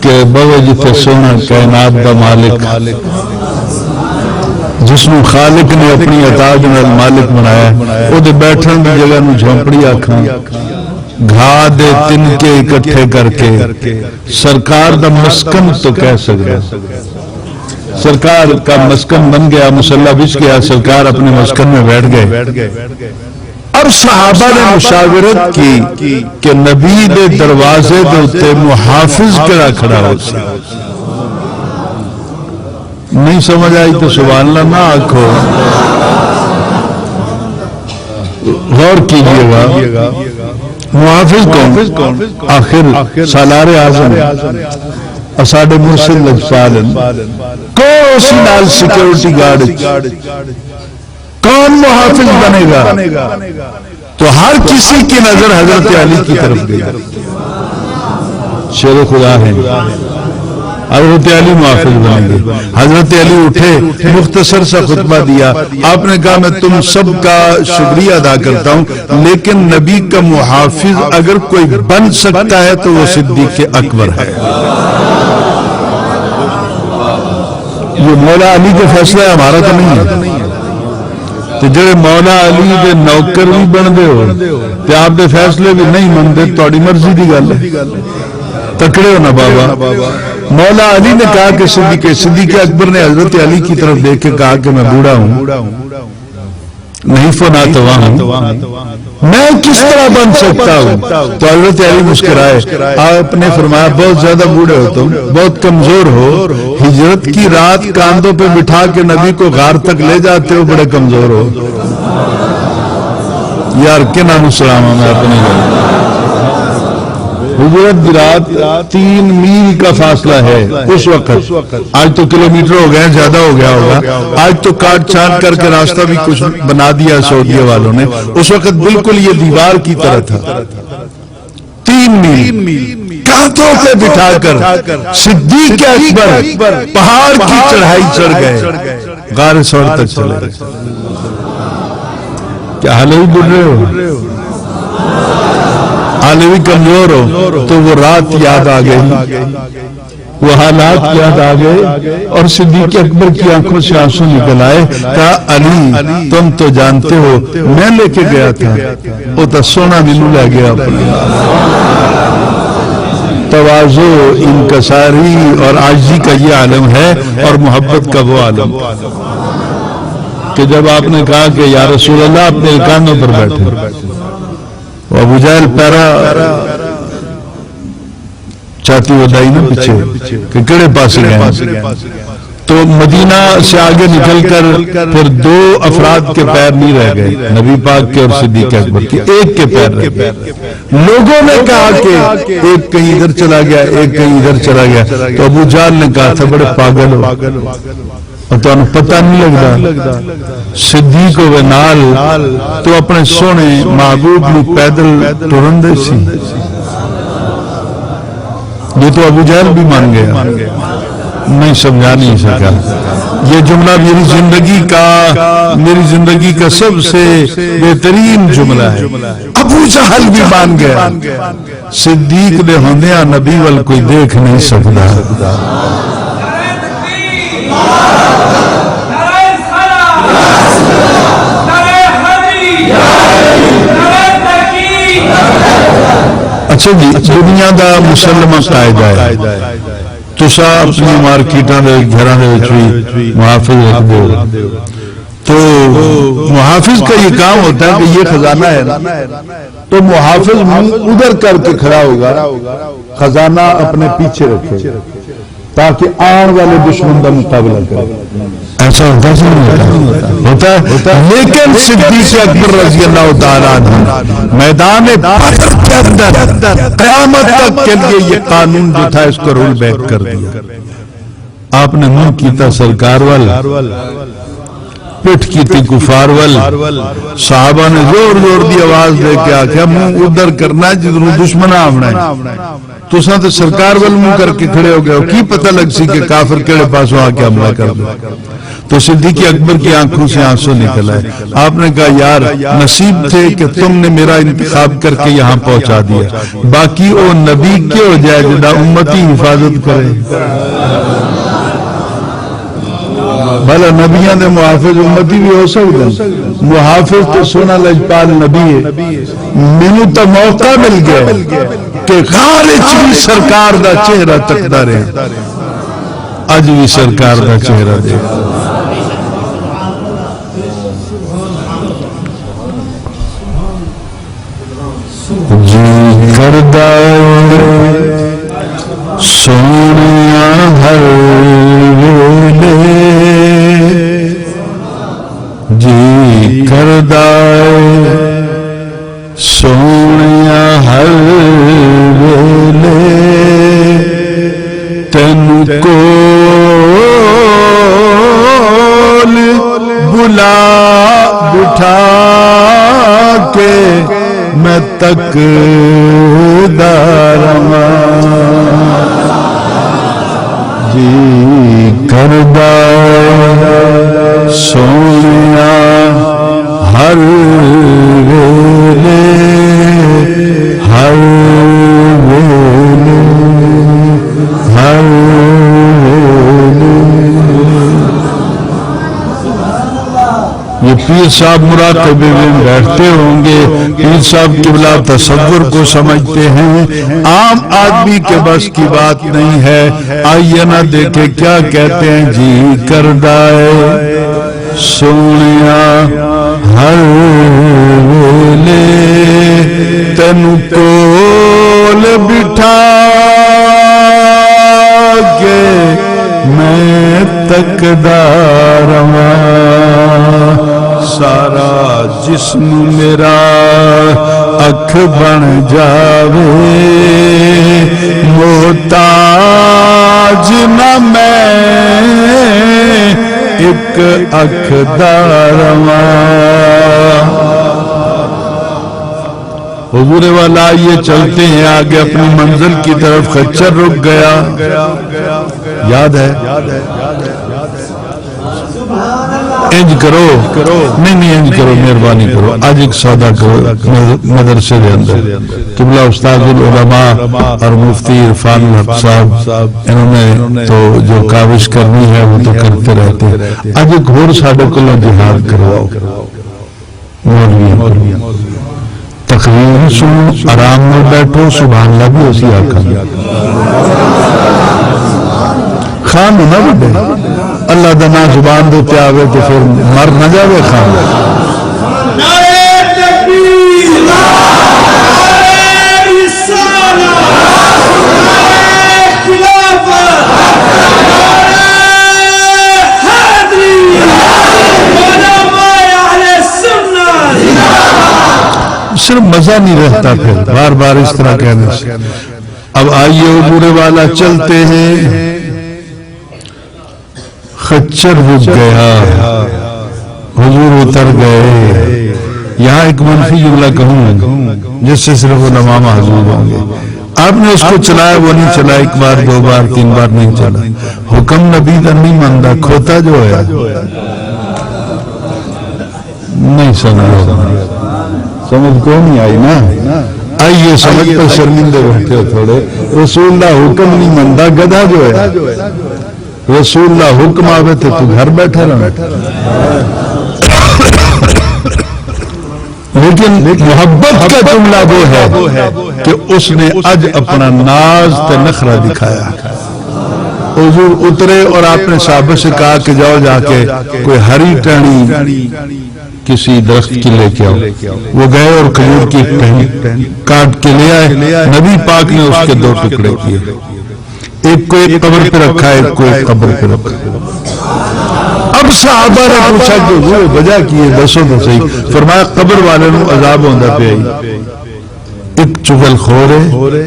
[SPEAKER 1] کہ بوے جتے سونا کائنات دا مالک جس نو خالق نے اپنی عطا نال مالک بنایا او دے بیٹھن دی جگہ نو جھونپڑی آکھاں، گھا دے تنکے اکٹھے کر کے سرکار دا مسکن تو کہہ سکتا، سرکار کا مسکن بن گیا، مسلح بچ گیا، سرکار اپنے مسکن میں بیٹھ گئے۔ اور صحابہ نے مشاورت کی کہ نبی دے دروازے دے اتے محافظ کڑا کھڑا ہو سی، نہیں سمجھ آئی تو سبحان اللہ نہ آکھو، غور کیجئے گا۔ محافظ کون؟ آخر سالار اعظم اساڈے مرشد لجپالن کون سی نال سیکیورٹی گارڈ کون محافظ بنے گا؟ تو ہر کسی کی نظر حضرت علی کی طرف گئی، شیر خدا ہے، حضرت علی محافظ بنے گے۔ حضرت علی اٹھے، مختصر سا خطبہ دیا، آپ نے کہا میں تم سب کا شکریہ ادا کرتا ہوں، لیکن نبی کا محافظ اگر کوئی بن سکتا ہے تو وہ صدیق اکبر ہے۔ یہ مولا علی کے فیصلہ ہے، ہمارا تو نہیں ہے۔ تو جڑے مولا علی دے نوکر بھی بن دے ہو تو آپ دے فیصلے بھی نہیں مندے، تھوڑی مرضی دی گل ہے، تکڑے ہو نا بابا۔ مولا علی نے کہا کہ صدیق اکبر نے حضرت علی کی طرف دیکھ کے کہا کہ میں بوڑھا ہوں، نہیں فناتوا ہوں، میں کس طرح بن سکتا ہوں؟ تو حضرت علی مسکرائے، آپ نے فرمایا بہت زیادہ بوڑھے ہو تم، بہت کمزور ہو، ہجرت کی رات کاندھوں پہ بٹھا کے نبی کو غار تک لے جاتے ہو، بڑے کمزور ہو یار۔ کے نام السلام میں اپنے ہجرت کی رات 3 میل کا فاصلہ ہے اس وقت، آج تو کلومیٹر ہو گئے، زیادہ ہو گیا ہوگا، آج تو کاٹ چھانٹ کر کے راستہ بھی کچھ بنا دیا سعودیہ والوں نے، اس وقت بالکل یہ دیوار کی طرح تھا۔ 3 میل کانٹوں پہ بٹھا کر صدیق اکبر پہاڑ کی چڑھائی چڑھ گئے، غار ثور تک چلے گئے۔ کیا حال ہی بڑھ رہے ہو، عالمی کمزور ہو تو وہ رات یاد آ گئی، وہ حالات یاد آ گئے، اور صدیق اکبر کی آنکھوں سے آنسو نکل آئے۔ کہا علی تم تو جانتے ہو میں لے کے گیا تھا، وہ تو سونا مینو لے گیا۔ تواضع، انکساری اور عاجزی کا یہ عالم ہے، اور محبت کا وہ عالم کہ جب آپ نے کہا کہ یا رسول اللہ اپنے کانوں پر بیٹھے، ابو جہل پیرا چاہتی ودائی نا پیچھے کہ کڑے پاس گئے، تو مدینہ سے آگے نکل کر پھر 2 افراد کے پیر نہیں رہ گئے، نبی پاک کے اور صدیق اکبر کے، ایک کے پیر رہ گئے۔ لوگوں نے کہا کہ ایک کہیں ادھر چلا گیا، ایک کہیں ادھر چلا گیا، تو ابو جہل نے کہا تھا بڑے پاگل ہو اور تو انہوں پتہ نہیں لگتا، صدیق ہوئے نال تو اپنے سونے محبوب نو پیدل ٹرن دے سی، یہ تو ابو جہل بھی مان گیا، نہیں سمجھا نہیں سکا۔ یہ جملہ میری زندگی کا سب سے بہترین جملہ ہے، ابو جہل بھی مان گیا، صدیق دے ہوندیاں نبی وال کوئی دیکھ نہیں سکتا۔ اچھا جی، دنیا دا مسلمہ قائدہ ہے، تسا اپنی مارکیٹاں دے گھراں دے وچ بھی محافظ رکھ دو، تو محافظ کا یہ کام ہوتا ہے کہ یہ خزانہ ہے نا، تو محافظ ادھر کر کے کھڑا ہوگا، خزانہ اپنے پیچھے رکھے تاکہ آن والے دشمن کا مقابلہ کرے۔ ایسا ہوتا ہے، لیکن صدیق اکبر رضی اللہ تعالیٰ عنہ میدان بدر کے اندر قیامت تک کے لیے یہ قانون جو تھا اس کو رول بیک کر دیا۔ آپ نے منہ کیتا سرکار والا، پٹھ کی تھی کفار ول صحابہ نے زور زور دی آواز دے کے آکھیا منہ ادھر کرنا ہے جدھروں دشمن آونا ہے تساں تے سرکار ول منہ کر کے کھڑے ہو گئے ہو کی پتہ لگ سی کہ کافر کیڑے پاسوں آ کے حملہ کر دے تو صدیق اکبر کی آنکھوں سے آنسو نکل آئے آپ نے کہا یار نصیب تھے کہ تم نے میرا انتخاب کر کے یہاں پہنچا دیا باقی او نبی کیوں ہو جائے جدا امتی حفاظت کرے بھلا نبیاں دے محافظ امتی بھی ہو سکتے محافظ تو سونا لجپال نبی ہے مینوں تو موقع مل گیا کہ خارج بھی سرکار دا چہرہ تکدا رہے اج بھی سرکار دا چہرہ دے جی کردہ سونیا ہر ویلے جی کردہ سونیا ہر ویلے تینو کول بلا بٹھا کے میں تک دارما جی کردہ سونیا ہر ویلے ہر ویلے ہر ویلے یہ پیر صاحب مراقبے میں بیٹھتے ہوں گے پیر صاحب قبلہ تصور کو سمجھتے ہیں عام آدمی کے بس کی بات نہیں ہے آئیے نہ دیکھے کیا کہتے ہیں جی کردہ سونیا ہر ویلے تینو کول بٹھا کے میں تکدا رواں سارا جسم میرا اکھ بن جاوے محتاج نہ میں ایک اکھ دا رواں حضور والا یہ چلتے ہیں آگے اپنی منزل کی طرف خچر رک گیا یاد ہے انج کرو نہیں انج کرو مہربانی کرو آج ایک سادہ کرو مدرسے دے اندر قبلہ استاد العلماء اور مفتی عرفان الحق صاحب انہوں نے تو جو کاوش کرنی ہے وہ تو کرتے رہتے آج ایک اور ساڑھے کلو جہاد کرواؤ مولویاں تقریر سنو آرام میں بیٹھو سبحان اللہ بھی اسی آقا خان نہ بڑھے اللہ دنا زبان دیتے آوے تو پھر مر نہ جاوے خان نعرہ تکبیر نعرہ رسالہ نعرہ خلافت نعرہ حیدری علماء اہل سنت صرف مزہ نہیں رہتا پھر بار بار اس طرح کہنے سے اب آئیے عبور والا چلتے ہیں خچر رک گیا حضور اتر گئے یہاں ایک منفی جملہ کہوں جس سے صرف علماء محظوظ ہوں گے آپ نے اس کو چلایا وہ نہیں چلا ایک بار دو بار تین بار نہیں چلا حکم نبی کا نہیں مانتا کھوتا جو ہے نہیں سمجھ کو نہیں آئی نا آئیے سمجھ پر شرمندے بیٹھے ہو تھوڑے رسول اللہ حکم نہیں مانتا گدھا جو ہے رسول اللہ حکم آوے تو گھر بیٹھا رہا لیکن محبت کا جملہ وہ ہے کہ اس نے اج اپنا ناز تے نخرہ دکھایا حضور اترے اور آپ نے صحابہ سے کہا کہ جاؤ جا کے کوئی ہری ٹہنی کسی درخت کی لے کے آؤ وہ گئے اور کھجور کی ٹہنی کاٹ کے لے آئے نبی پاک نے اس کے دو ٹکڑے کیے ایک کو ایک قبر پہ رکھا ایک کو ایک قبر پہ رکھا اب صحابہ نے پوچھا کہ وہ وجہ کی ہے دسو تو صحیح فرمایا قبر والے نو عذاب ہوندہ پہ آئی ایک چغل خور ہے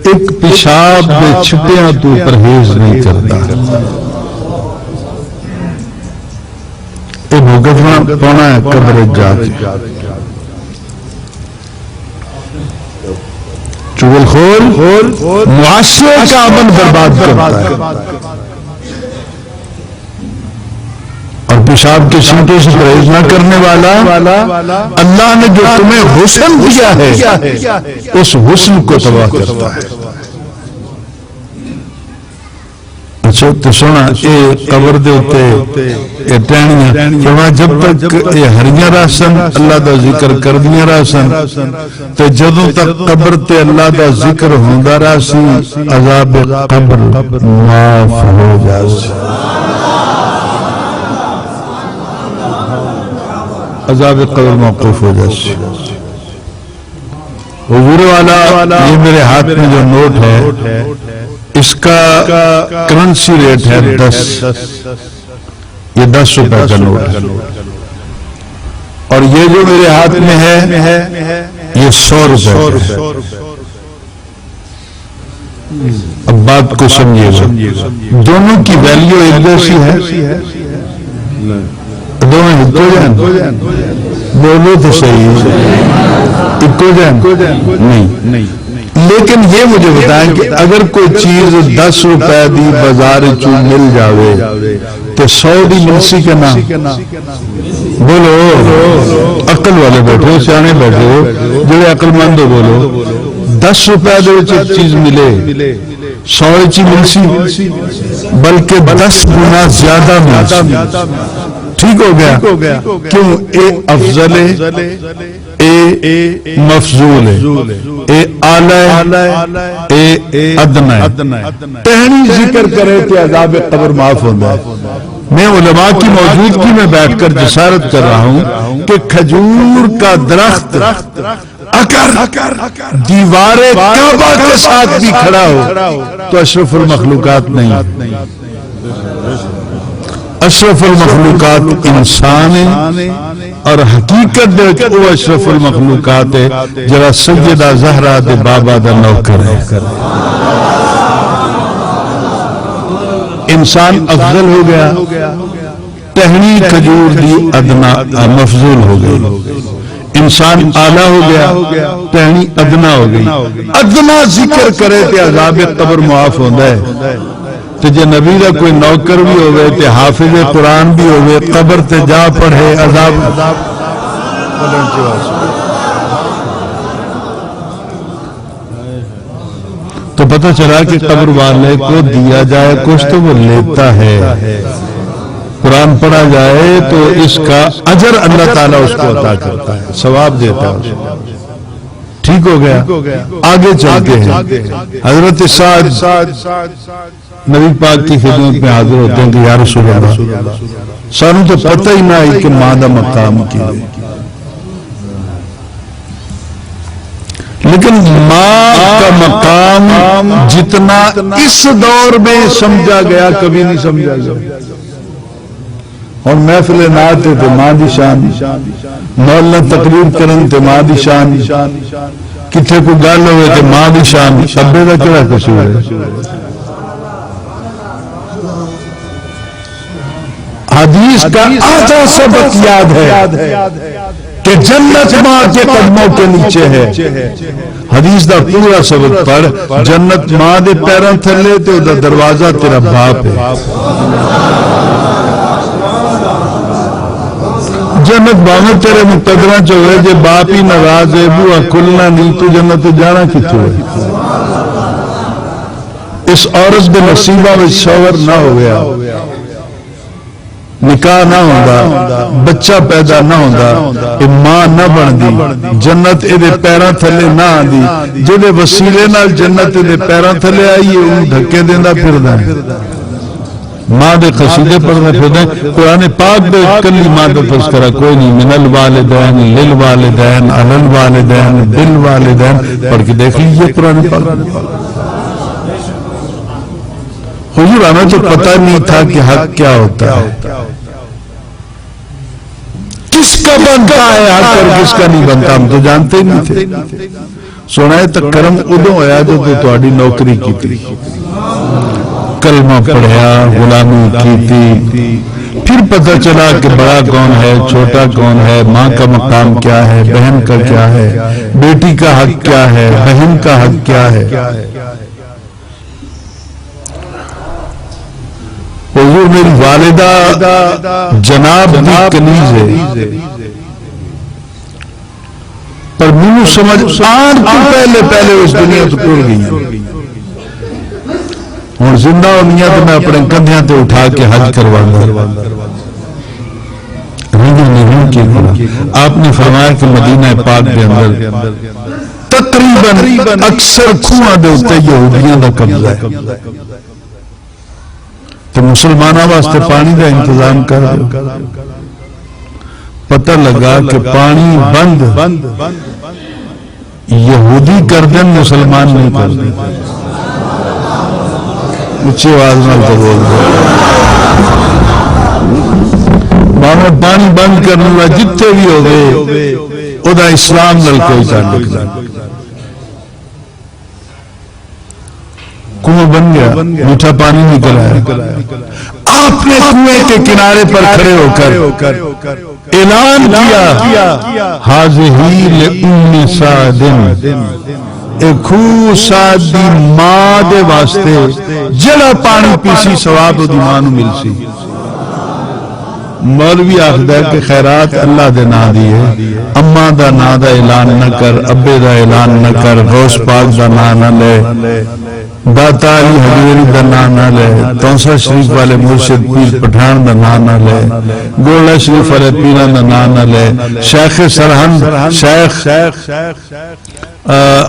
[SPEAKER 1] ایک پیشاب دے چھٹیاں تو پرہیز نہیں کرتا یہ بھگتنا پونا ہے قبر جا کے. چغل خور معاشرے کا امن برباد کرتا ہے اور پیشاب کے چھینٹوں سے پرہیز نہ کرنے والا اللہ نے جو تمہیں حسن دیا ہے اس حسن کو تباہ کرتا ہے. اچھا تو سونا یہ قبر دے ہوتے یہ ٹہنیاں فرمایا جب تک یہ ہریاں رہ سن اللہ دا ذکر کردیاں رہ سن تو جدوں تک قبر تے اللہ دا ذکر ہوندا رہ سی عذاب قبر معاف ہو جا سی. عذاب قبر موقوف ہو جا سی. حضور والا یہ میرے ہاتھ میں جو نوٹ ہے اس کا کرنسی ریٹ ہے 10. یہ 10 روپے کا نوٹ ہے اور یہ جو میرے ہاتھ میں ہے یہ 100 روپے ہے. اب بات کو سمجھیے گا دونوں کی ویلیو ایک جیسی ہے. دونوں ایکو جان بولو تو صحیح ایکو جان نہیں. لیکن یہ مجھے بتائیں کہ اگر کوئی چیز 10 روپے دی بازار چو مل جاوے تو 100 دی ملسی کے نام بولو. عقل والے بیٹھو سیانے بیٹھو جڑے عقل مند ہو بولو 10 روپے دے چیز ملے 100 چی ملسی بلکہ 10 گنا زیادہ ملسی. ٹھیک ہو گیا کیوں اے افضل ہے اے مفضول ہے اے اعلی اے ادنا ہے. ٹہنی ذکر کرے کہ عذاب قبر معاف ہوتا ہے. میں علماء کی موجودگی میں بیٹھ کر جسارت کر رہا ہوں کہ کھجور کا درخت اگر دیوار کعبہ کے ساتھ بھی کھڑا ہو تو اشرف المخلوقات نہیں. اشرف المخلوقات انسان ہے اور حقیقت دے کہ وہ اشرف المخلوقات ہے جرا سیدہ زہرا دے بابا دا نوکر ہے. انسان افضل ہو گیا ٹہنی کھجور دی ادنا مفضول ہو گئی. انسان اعلیٰ ہو گیا ٹہنی ادنا ہو گئی. ادنا ذکر کرے تے عذاب قبر معاف ہوتا ہے. تو جے نبی کا کوئی نوکر بھی ہوئے تے حافظ قرآن بھی ہوئے قبر تے جا پڑھے عذاب تو پتہ چلا کہ قبر والے کو دیا جائے کچھ تو وہ لیتا ہے. قرآن پڑھا جائے تو اس کا اجر اللہ تعالیٰ اس کو عطا کرتا ہے ثواب دیتا ہے. ٹھیک ہو گیا. آگے چلتے ہیں. حضرت سعد نبی پاک کی خدمت میں حاضر ہوتے ہیں کہ یا رسول اللہ سانو تو پتہ ہی نہ ہے کہ ماں دا مقام کی ہے لیکن ماں کا مقام جتنا اس دور میں سمجھا گیا کبھی نہیں سمجھا گیا. اور محفل نعت تے ماں دی شان مولانا تقریر کرن تے ماں دی شان کتنے کو گل ہوئے تے ماں دی شان ابے دا کیڑا قصور ہے. حدیث کا آدھا سبق یاد ہے کہ جنت ماں کے قدموں کے نیچے ہے. حدیث دا پورا سبق پڑھ جنت ماں دے پیروں تھلے تے دا دروازہ تیرا باپ ہے. جنت باہر تیرے مقدرہ چوئے جے باپ ہی ناراض ہے بوا کھلنا نہیں تو جنت جانا کتوں ہے. اس عورت دے نصیبہ میں شوہر نہ ہو گیا نکاح نہ ہوندہ بچہ پیدا نہ ہوندہ ماں نہ بن دی جنت ایدے پیران تھلے نہ آندی جدے وسیلے نال جنت ایدے پیران تھلے آئیے ان دھکے دیندہ پھر دیں ماں دے قصیدے پڑھنے پھر دیں. قرآن پاک دے کلی ماں دے تذکرہ کوئی نہیں. من الوالدین للوالدین علی الوالدین بالوالدین پڑھ کے دیکھ لیجئے قرآن پاک. حضور ہمیں تو پتہ نہیں تھا کہ حق کیا ہوتا ہے کس کا بنتا ہے حق اور کس کا نہیں بنتا ہم تو جانتے نہیں تھے. سونا ہے تک کرم ادو ہویا جو تو تہاڈی نوکری کی تھی کلمہ پڑھیا، غلامی کی تھی، پھر پتہ چلا کہ بڑا کون ہے، چھوٹا کون ہے، ماں کا مقام کیا ہے، بہن کا کیا ہے، بیٹی کا حق کیا ہے، بہن کا حق کیا ہے۔ حضور میری والدہ جناب دی کنیز ہے، پر مینو سمجھ آن تو پہلے اس دنیا تو ٹر گئی ہوں زندہ ہونیاں تو میں اپنے کندھیاں تے اٹھا کے حج کروانا۔ آپ نے فرمایا کہ مدینہ پاک کے اندر تقریباً اکثر کھواں دے اوتے یہودیاں دا قبضہ ہے، تو مسلمانوں واسطے پانی دا انتظام کر دو۔ پتہ لگا کہ پانی بند یہودی کردن، مسلمان نہیں کردن۔ اچھی آواز نال تو بول دو، مانا پانی بند کرنے والا جتنے بھی ہو گئے او دا اسلام نال کوئی تعلق نہیں۔ کنواں بن گیا، میٹھا پانی نکل آیا، آپ نے کنویں کے کنارے پر کھڑے ہو کر اعلان کیا حاضہی لأم سعد، ایک خو سعد دی ماں دے واسطے جڑا پانی پیسی ثواب دی ماں نو مل سی۔ مولوی آخدا ہے کہ خیرات اللہ دے نا دی ہے، اماں دا نا دا اعلان نہ کر، ابے دا اعلان نہ کر، غوث پاک دا نا نہ لے، داتا علی حجویری دا نا نہ لے، تونسا شریف والے مرشد پیر پٹھان دا نا نہ لے، گولہ شریف والے پیران دا نا نہ لے، شیخ سرہند شیخ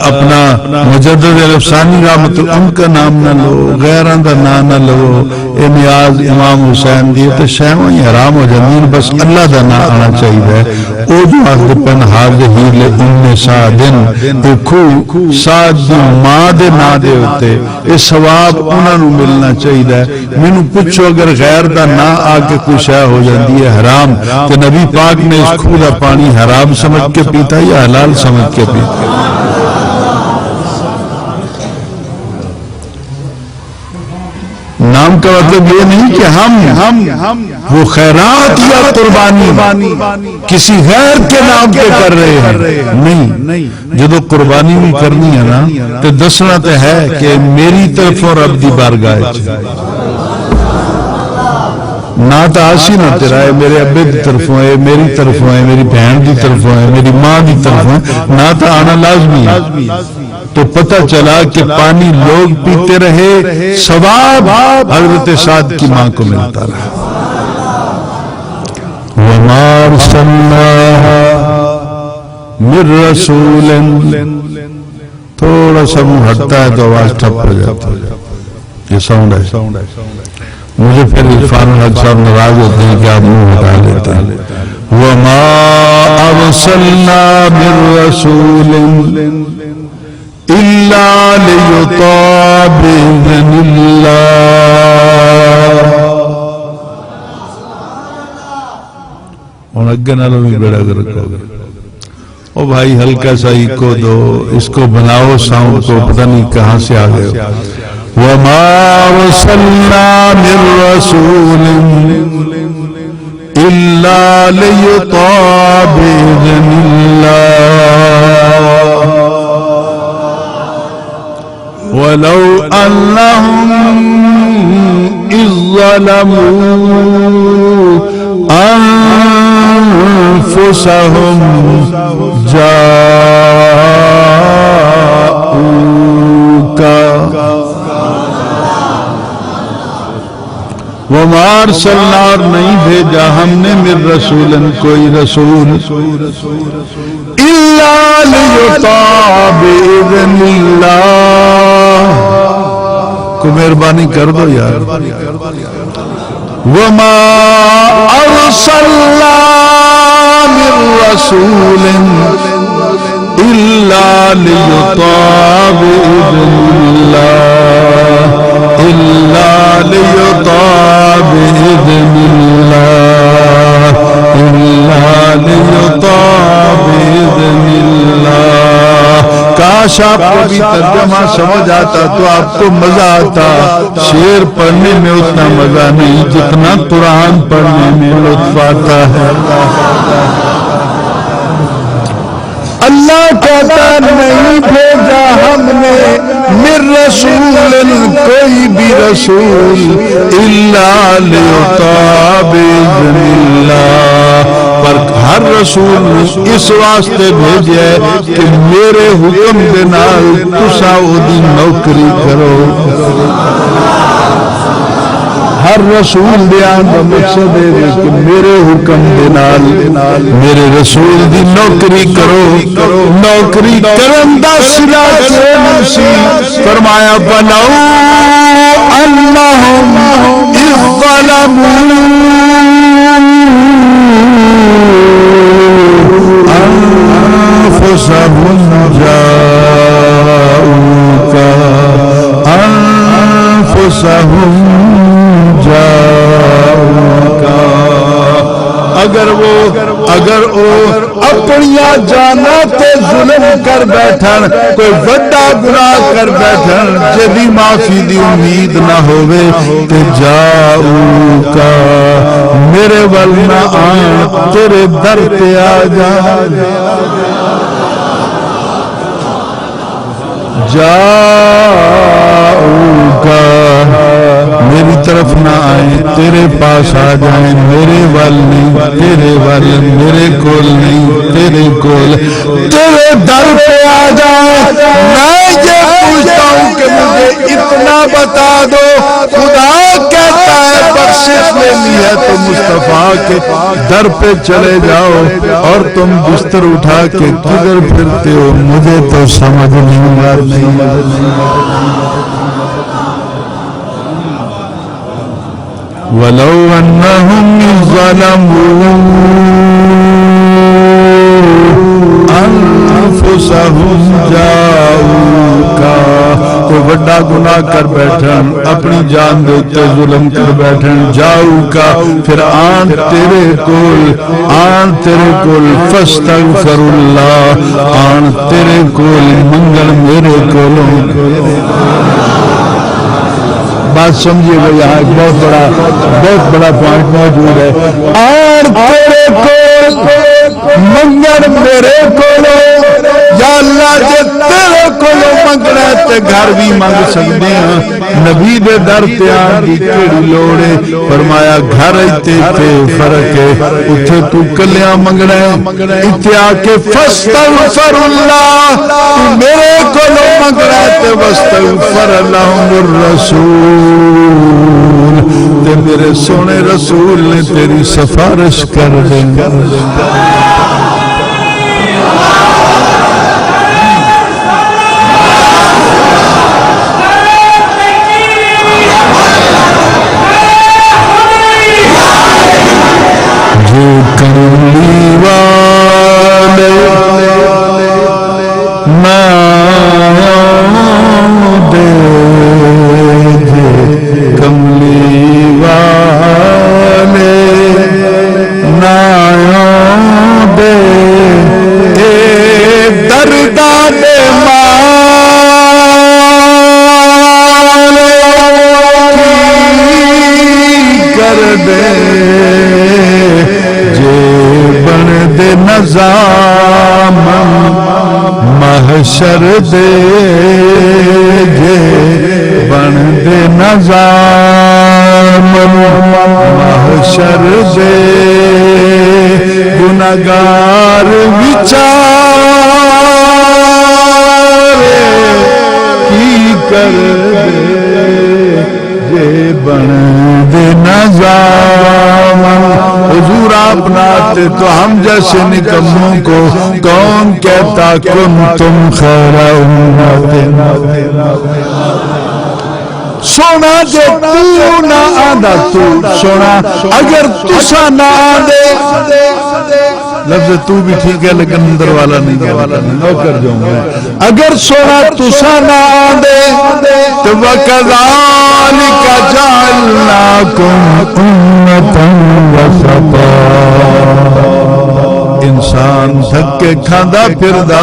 [SPEAKER 1] اپنا مجدد الافسانی رحمت ان کا نام نہ لو، غیران دا نا نہ لو، اے نیاز امام حسین دی تو شہویں حرام ہو جمین، بس اللہ دا نا آنا چاہیے۔ او جو آخد پن حاضہی لأم سعدن، اے کھو سعد دی ماں دے نا دے ہوتے، اے ثواب انہاں نو ملنا چاہیے۔ مینوں پوچھو اگر غیر دا نا آکے کوئی شے ہو جاندی ہے حرام، کہ نبی پاک نے اس کھو دا پانی حرام سمجھ کے پیتا یا حلال سمجھ کے پیتا؟ نام کا مطلب یہ نہیں کہ ہم وہ خیرات یا قربانی کسی غیر کے نام پہ کر رہے ہیں، نہیں۔ جدو قربانی بھی کرنی ہے نا تو دسنا تو ہے کہ میری طرفوں رب دی بارگاہ نہ تو آسی نہ تیرا ہے، میرے ابے دی طرفوں ہے، میری طرفوں ہے، میری بہن دی طرفوں ہے، میری ماں دی طرفوں ہے، نہ تو آنا لازمی ہے۔ تو پتہ چلا کہ پانی لوگ پیتے رہے، ثواب حضرت سعد کی ماں کو ملتا رہا۔ وَمَا أَرْسَلْنَا مِن رَسُولٍ، تھوڑا سا منہ ہٹتا ہے تو آواز ٹھپ ہو جاتا ہے، یہ ساؤنڈ ہے۔ مجھے پھر عرفان الحق صاحب ناراض ہوتے ہیں کہ آپ منہ ہٹا لیتے ہیں۔ وَمَا أَرْسَلْنَا مِن رَسُولٍ إِلَّا لِيُطَاعَ بِإِذْنِ اللَّهِ۔ اور اگے نالوں بھی بڑا رکھو گے، او بھائی ہلکا سا ایکو دو، اس کو بناؤ ساؤنڈ کو، پتہ نہیں کہاں سے آ گئے ہو۔ وَمَا أَرْسَلْنَا مِن رَسُولٍ إِلَّا لِيُطَاعَ بِإِذْنِ اللَّهِ وَلَوْ أَنَّهُمْ إِذْ ظَلَمُوا أَنفُسَهُمْ جَاءُوكَ وَمَا أَرْسَلْنَا، اور نہیں بھیجا ہم نے من رسول کوئی رسول إِلَّا لِيُطَاعَ بِإِذْنِ اللَّهِ، کو مہربانی کر دو یار۔ وَمَا أَرْسَلْنَا مِن رَسُولٍ إِلَّا لِيُطَاعَ بِإِذْنِ اللَّهِ، إِلَّا لِيُطَاعَ بِإِذْنِ اللَّهِ، إِلَّا لِيُطَاعَ بِإِذْنِ اللَّهِ۔ کاش کاش آپ کو بھی ترجمہ سمجھ آتا تو آپ کو مزہ آتا. شعر پڑھنے میں اتنا مزہ نہیں جتنا قرآن پڑھنے میں لطف آتا ہے. اللہ کہتا نہیں بھیجا ہم نے من رسول کوئی بھی رسول الا لیطاع باذن اللہ، پر ہر رسول اس واسطے بھیجا ہے کہ میرے حکم دے نال تساں اودی نوکری کرو. ہر رسول دیان دا مقصد ہے کہ میرے حکم دے نال میرے رسول دی نوکری کرو. نوکری کرن دا صلہ کیوں سی؟ فرمایا بلو انہم اذ ظلموا انفسہم جاؤک انفسہم اگر وہ اپنیاں جانا تے ظلم کر بیٹھن، کوئی بڑا گناہ کر بیٹھن جدی معافی دی امید نہ ہوئے تے جاؤکا میرے ول نہ آن تیرے در تے آ جان. جاؤکا میری طرف نہ آئیں، تیرے پاس آ جائیں، میرے ول نہیں تیرے ول، میرے کول نہیں تیرے کول، تیرے در پہ آ جائیں. میں یہ پوچھتا ہوں کہ مجھے اتنا بتا دو، خدا کہتا ہے بخشش لینی ہے تو مصطفیٰ کے در پہ چلے جاؤ، اور تم بستر اٹھا کے کدھر پھرتے ہو مجھے تو سمجھ نہیں آتی. وَلَوْ أَنَّهُمْ ظَلَمُوا أَنفُسَهُمْ جَاءُوكَ، تو بڑا گناہ کر بیٹھن، اپنی جان دے تے ظلم کر بیٹھن، جاؤکا پھر آن تیرے کول فاستغفر اللہ، آن تیرے کول منگل میرے کولوں. بات سمجھیے گا، یہاں ایک بہت بڑا پوائنٹ موجود ہے. اور تیرے کو منگن میرے کولو، یا اللہ جے تیرے کولو منگنا تے گھر بھی منگ سکتے ہیں. نبی دے در تے آن دی کیڑی لوڑ ہے؟ فرمایا گھر تے فرق ہے، اتھے تو کلیاں منگنا ہے، اتھے آ کے فاستغفر اللہ، تو میرے کولو منگنا تے واستغفر لہم الرسول، تے میرے سونے رسول نے تیری سفارش کر دیں. جو کملی والے دے کملی والے دے درداد کر دے نظام محشر دے جے بن دے نظام محشر دے گناہگار وچارے کی کر دے جے بن دے نظام. حضور آپ ناتے تو ہم جیسے نکموں کو کون کہتا کن تم خیر امت. سونا جے تو نہ آدھا تو سونا، اگر تسا نہ آدھے، لفظ تو بھی ٹھیک ہے لیکن اندر والا نہیں ہے، نوکر جاؤں میں. اگر سونا تسا نہ آدھے تو وَكَذَلِكَ جَعَلْنَاكُمْ أُمَّةً وَسَطًا. انسان دھکے کھاندا پھردا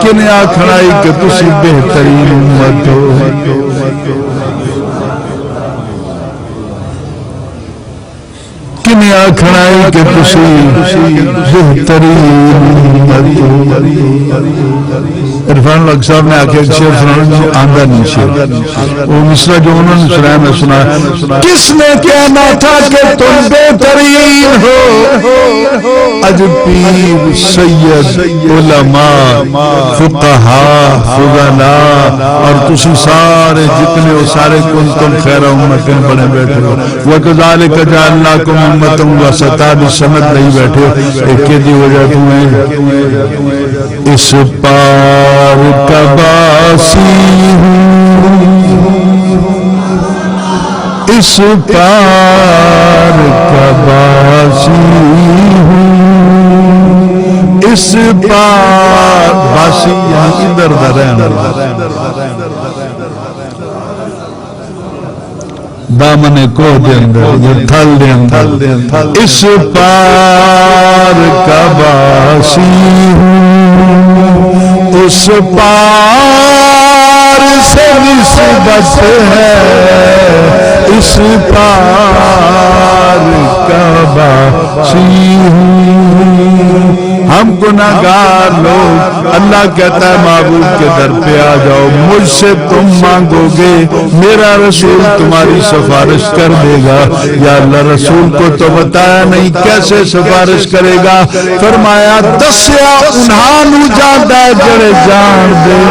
[SPEAKER 1] کنے آکھنا کہ تسی بہترین امت ہو کنے آکھنا کہ تسی بہترین امت ہو عرفان الحق صاحب نے آکھے ایک شعر سنانا جو آندہ نہیں شعر وہ مصرع جو انہوں نے سنایا میں سنا کس نے کہنا تھا کہ تم بہترین ہو اج پیر سید علماء فقہاء فضلاء اور تسی سارے جتنے ہو سارے کنتم خیر امتن بنے بیٹھے ہو وَكَذَلِكَ جَعَلْنَاكُمْ أُمَّةً وَسَطًا بھی سمجھ نہیں بیٹھے ایک کی وجہ تمہیں اس پار کا باسی ہوں اس پار کا باسی ہوں اس پار باسی یہاں ادھر دامن کو دے اندر یہ تھل دے اندر اس پار کا باسی ہوں اس پار سے نسبت ہے اس پار کا باسی ہوں ہم گناہگار لوگ اللہ کہتا ہے معبود کے در پہ آ جاؤ مجھ سے تم مانگو گے میرا رسول تمہاری سفارش کر دے گا یا اللہ رسول کو تو بتایا نہیں کیسے سفارش کرے گا فرمایا دسیا انہاں جاندہ جڑے جان دے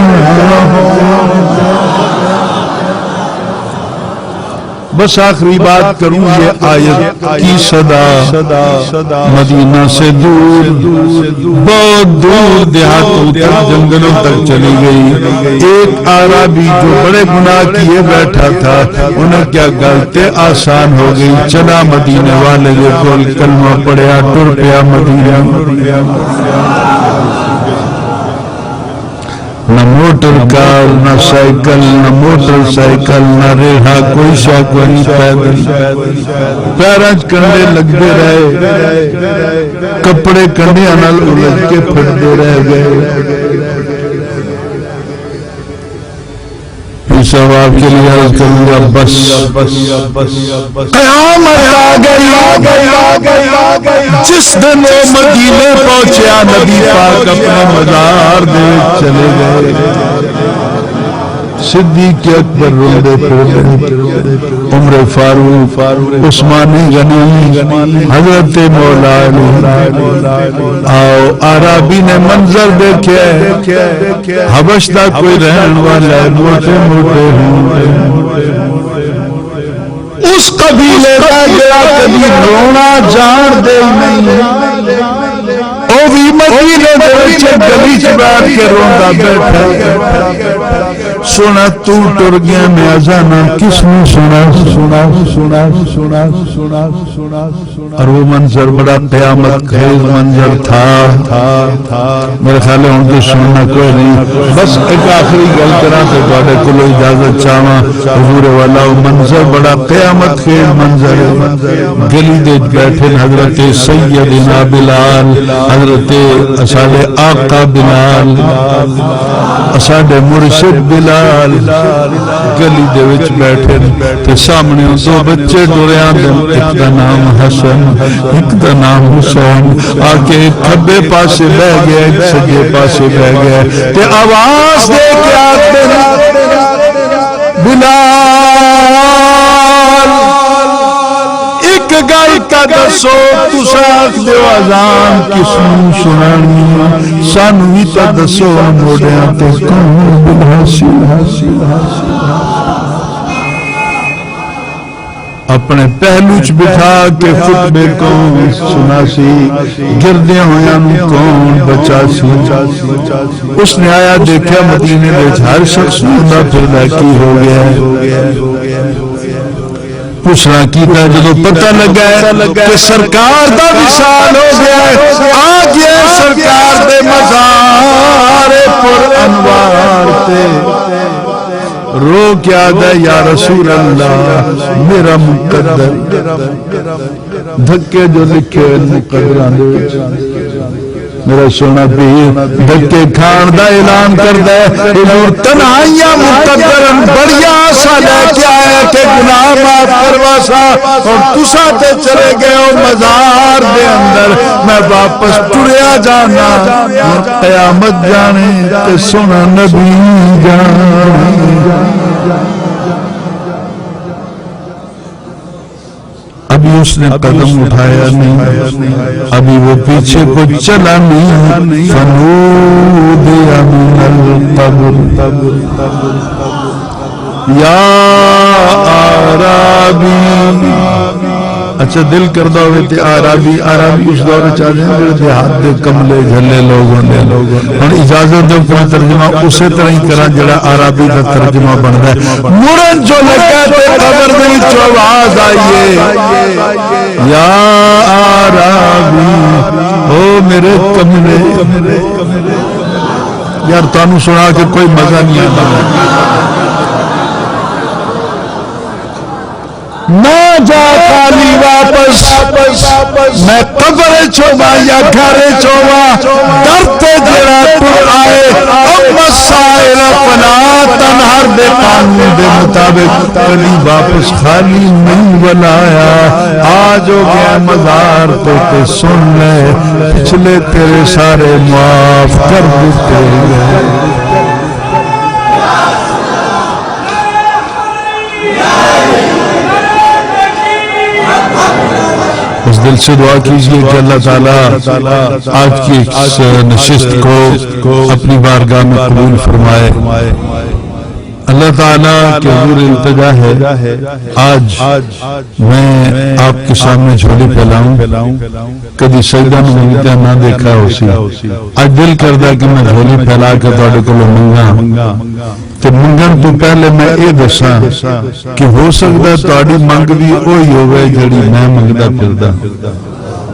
[SPEAKER 1] بس آخری بات کروں یہ آیت کی صدا مدینہ سے دور بہت دور دیہاتوں تک جنگلوں تک چلی گئی ایک عربی جو بڑے گناہ کیے بیٹھا تھا انہیں کیا غلطی آسان ہو گئی چلا مدینہ والے جو کول کلمہ پڑھیا ٹر پیا مدینہ نہ موٹر کار نہ سائیکل نہ موٹر سائیکل نہ ریڑھا کوئی شاہ کوئی پیدل پیرج کنڈے لگتے رہے کپڑے کنڈے انل الگ کے پھٹتے رہ گئے سواب کے لیے عرض کروں گا بس قیامت آ گئی جس دن وہ مدینے پہنچیا نبی پاک اپنا مزار دے چلے گئے صدیق اکبر روندے پھرتے عمر فاروق عثمان غنی حضرت مولا علی آؤ عربی نے منظر دیکھے حبش دا کوئی رہن والا ہے موٹے موٹے اس قبیلے کا گیا کبھی رونا جان دے نہیں او بھی مدینے دے وچ گلی چ بیٹھ کے روندا بیٹھا سنا تو ٹر گیا میں ازانا کس نے سنا اور وہ منظر بڑا قیامت خیز منظر تھا میرے خیال ہے ان کو سننا کوئی نہیں بس ایک آخری گل کرا تو تھوڑے کو اجازت چاہواں حضور والا وہ منظر بڑا قیامت خیز منظر گلی دے بیٹھے حضرت سیدنا بلال حضرت اساد آقا بلال اساد مرشد بلال گلی دے وچ بیٹھے تے سامنے دو بچے ڈوریاں دے ایک دا نام حسن ایک دا نام حسین آ کے کھبے پاسے بہ گئے ایک سجے پاسے بہ گئے تے آواز دے کے آتے بلال ایک گل کا دسو تسا آکھ دیو اذان کس نوں سنانی سانو بھی تو دسو موڑیاں تے کون بلحاسی اپنے پہلو چ بٹھا کے خطبے کون سنا سی گردیاں ہویاں نوں کون بچا سی اس نے آیا دیکھا مدینے وچ ہر شخص ہوندا پھردا کی ہو گیا پوچھنا کیتا جدو پتہ لگا ہے کہ سرکار دا وصال ہو گیا ہے آ گیا سرکار دے مزار پر انوار تے رو کیا دے یا رسول اللہ میرا مقدر دھکے جو لکھے مقدران دے میرا سونا پیر دھکے کھان دا اعلان کردا ہے حضور تنہائیاں مقدرن بڑیا سا لے کے آیا کہ گناہ معاف کروا سا اور تسا تے چلے گئے ہو مزار دے اندر میں واپس ٹریا جانا قیامت جانے تے سونا نبی جانے ابھی اس نے قدم اٹھایا نہیں ابھی وہ پیچھے کو چلا نہیں فنودی من القبر یا آرابی اچھا دل کردہ ہوئے تھے آرابی اس دور چاہتے ہیں جو دیہات دے کملے جھلے لوگوں نے اور اجازت دو کہ ترجمہ اسی طرح ہی کرا جڑا آرابی کا ترجمہ بن رہا ہے مرن جو لگا تے قبر دی آواز آئیے یا آرابی او میرے کملے یار تانوں سنا کے کوئی مزہ نہیں آتا نہ جا خالی واپس میں قبر چھوڑا یا گھر چھوڑا درتے جڑا تو آئے ام مسائل فلا تنہر دے قانون دے مطابق کلی واپس خالی نہیں بلایا آج ہو گیا مزار تو تے سن لے پچھلے تیرے سارے معاف کر دیتے گئے اس دل سے دعا کیجئے کہ اللہ تعالیٰ آج کی اس نشست کو اپنی بارگاہ میں قبول فرمائے اللہ تعالیٰ کے حضور التجا ہے آج میں آپ کے سامنے جھولی پھیلاؤں کبھی سجدہ میں نہ دیکھا اسی آج دل کردہ کہ میں جھولی پھیلا کے توڑے کو منگا تو منگن تو پہلے میں یہ دساں کہ ہو سکتا ہے توڑی منگ بھی وہی ہوئے جڑی میں منگدا پھردا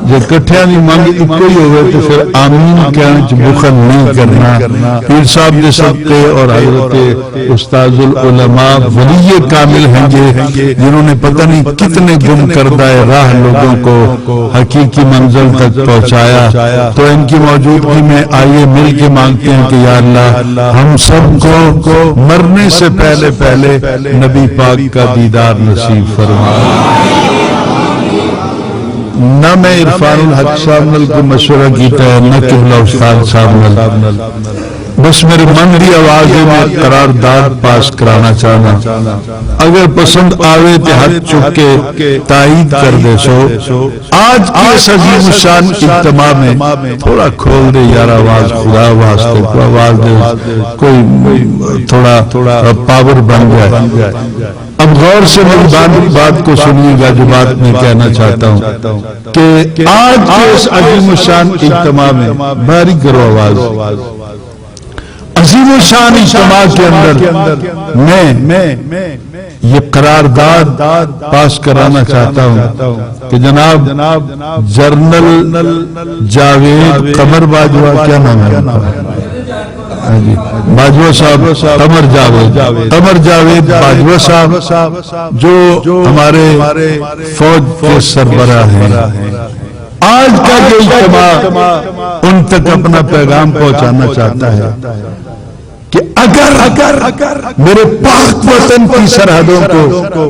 [SPEAKER 1] جو کٹھیا نہیں منگ کوئی ہوئے تو پھر آمین کہنے چ بخل نہیں کرنا پیر صاحب دے صدقے اور حضرت استاذ العلماء ولی کامل ہیں جنہوں نے پتہ نہیں کتنے گم کردہ راہ لوگوں کو حقیقی منزل تک پہنچایا تو ان کی موجودگی میں آئیے مل کے مانگتے ہیں کہ یا اللہ ہم سب کو مرنے سے پہلے نبی پاک کا دیدار نصیب فرما نہ میں عرفان الحق صاحب نل کو مشورہ کیتا ہے نہ قبلہ استاد صاحب نل بس میرے من دی آوازیں میں قرارداد پاس کرانا چاہنا اگر پسند آوے تے ہاتھ چک کے تائید کر دے سو آج کی اس عظیم الشان اجتماع میں تھوڑا کھول دے یار آواز خدا واسطے کو آواز دے کوئی تھوڑا پاور بن جائے اب غور سے میری بات کو سنیے گا جو بات میں کہنا چاہتا ہوں کہ آج کے اس عظیم الشان اجتماع میں بھاری کرو آواز عظیم الشان اجتماع کے اندر میں یہ قرارداد پاس کرانا چاہتا ہوں کہ جناب جنرل جاوید قمر باجوہ کیا نام ہے باجوہ صاحب قمر جاوید باجوہ صاحب جو ہمارے فوج کے سربراہ ہیں آج کا یہ اجتماع ان تک اپنا پیغام پہنچانا چاہتا ہے کہ اگر میرے پاک وطن کی سرحدوں کو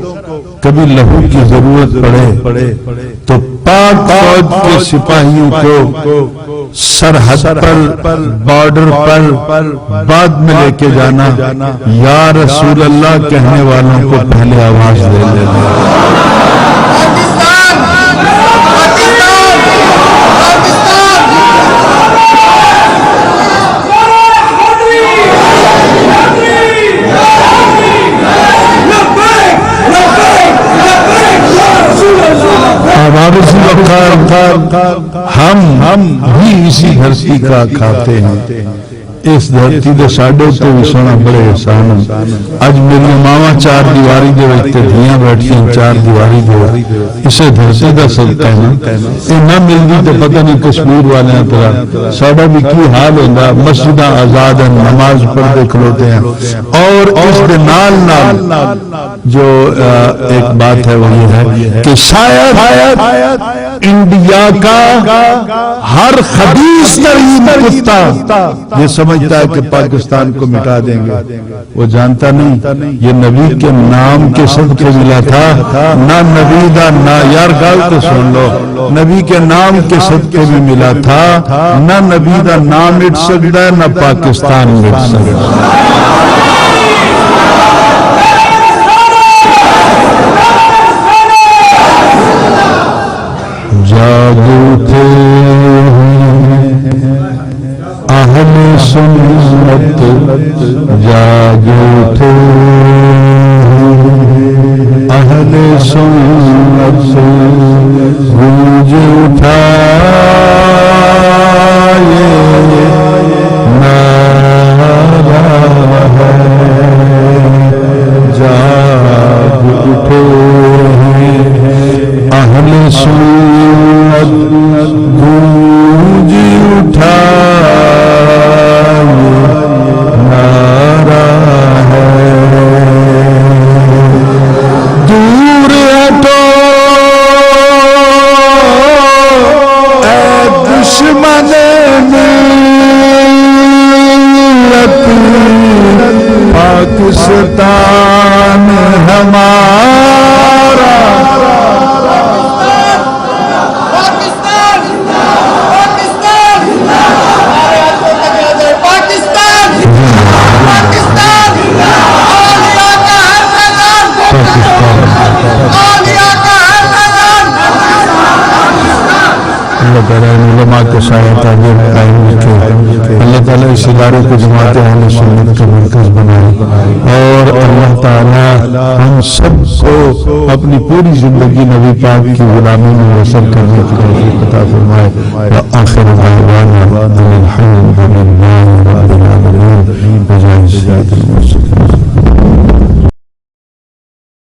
[SPEAKER 1] کبھی لہو کی ضرورت پڑے تو پاک فوج کے سپاہیوں کو سرحد پر بارڈر پر بعد میں لے کے جانا یا رسول اللہ کہنے والوں کو پہلے آواز دے لینا ہم بھی اسی دھرتی کا کھاتے ہیں اس دھرتی دے ساڈے تو بھی سونا بڑے احسان اج میری ماواں چار دیواری دے وچ تے دھیاں بیٹھیاں چار دیواری دے اسے دھرتی دا صدقہ ہے اے نہ ملدی تے پتہ نہیں کشمیر والیاں طرح ساڈا بھی کی حال ہوندا مسجداں آزاد ہیں نماز پڑھتے کھلوتے ہیں اور اس دے نال جو ایک بات ہے وہ یہ ہے کہ شاید انڈیا کا ہر خبیث ترین کتا یہ سمجھتا ہے کہ پاکستان کو مٹا دیں گے، وہ جانتا نہیں یہ نبی کے نام کے صدقے ملا تھا، نہ نبی دا نہ یار گال تو سن لو، نبی کے نام کے صدقے میں ملا تھا، نہ نبی دا نام مٹ سکتا ہے نہ پاکستان مٹ سکتا ہے۔ جاگتے اہل سنت جاگتے اہل سنت گونج اٹھا یہ نعرہ ہے، جاگ اٹھے اہل سنت گونج اٹھا نعرہ ہے، دور ہٹو اے دشمن ملت، پاکستان ہمارا، اللہ تعالیٰ علماء کے سایہ تعلیم قائم رکھے، اللہ تعالیٰ اس ادارے کو جماعت اہل سنت کا مرکز بنائے، اور اللہ تعالیٰ ہم سب کو اپنی پوری زندگی نبی پاک کی غلامی میں بسر کرنے کی توفیق عطا فرمائے۔ وآخر دعوانا الحمد للہ۔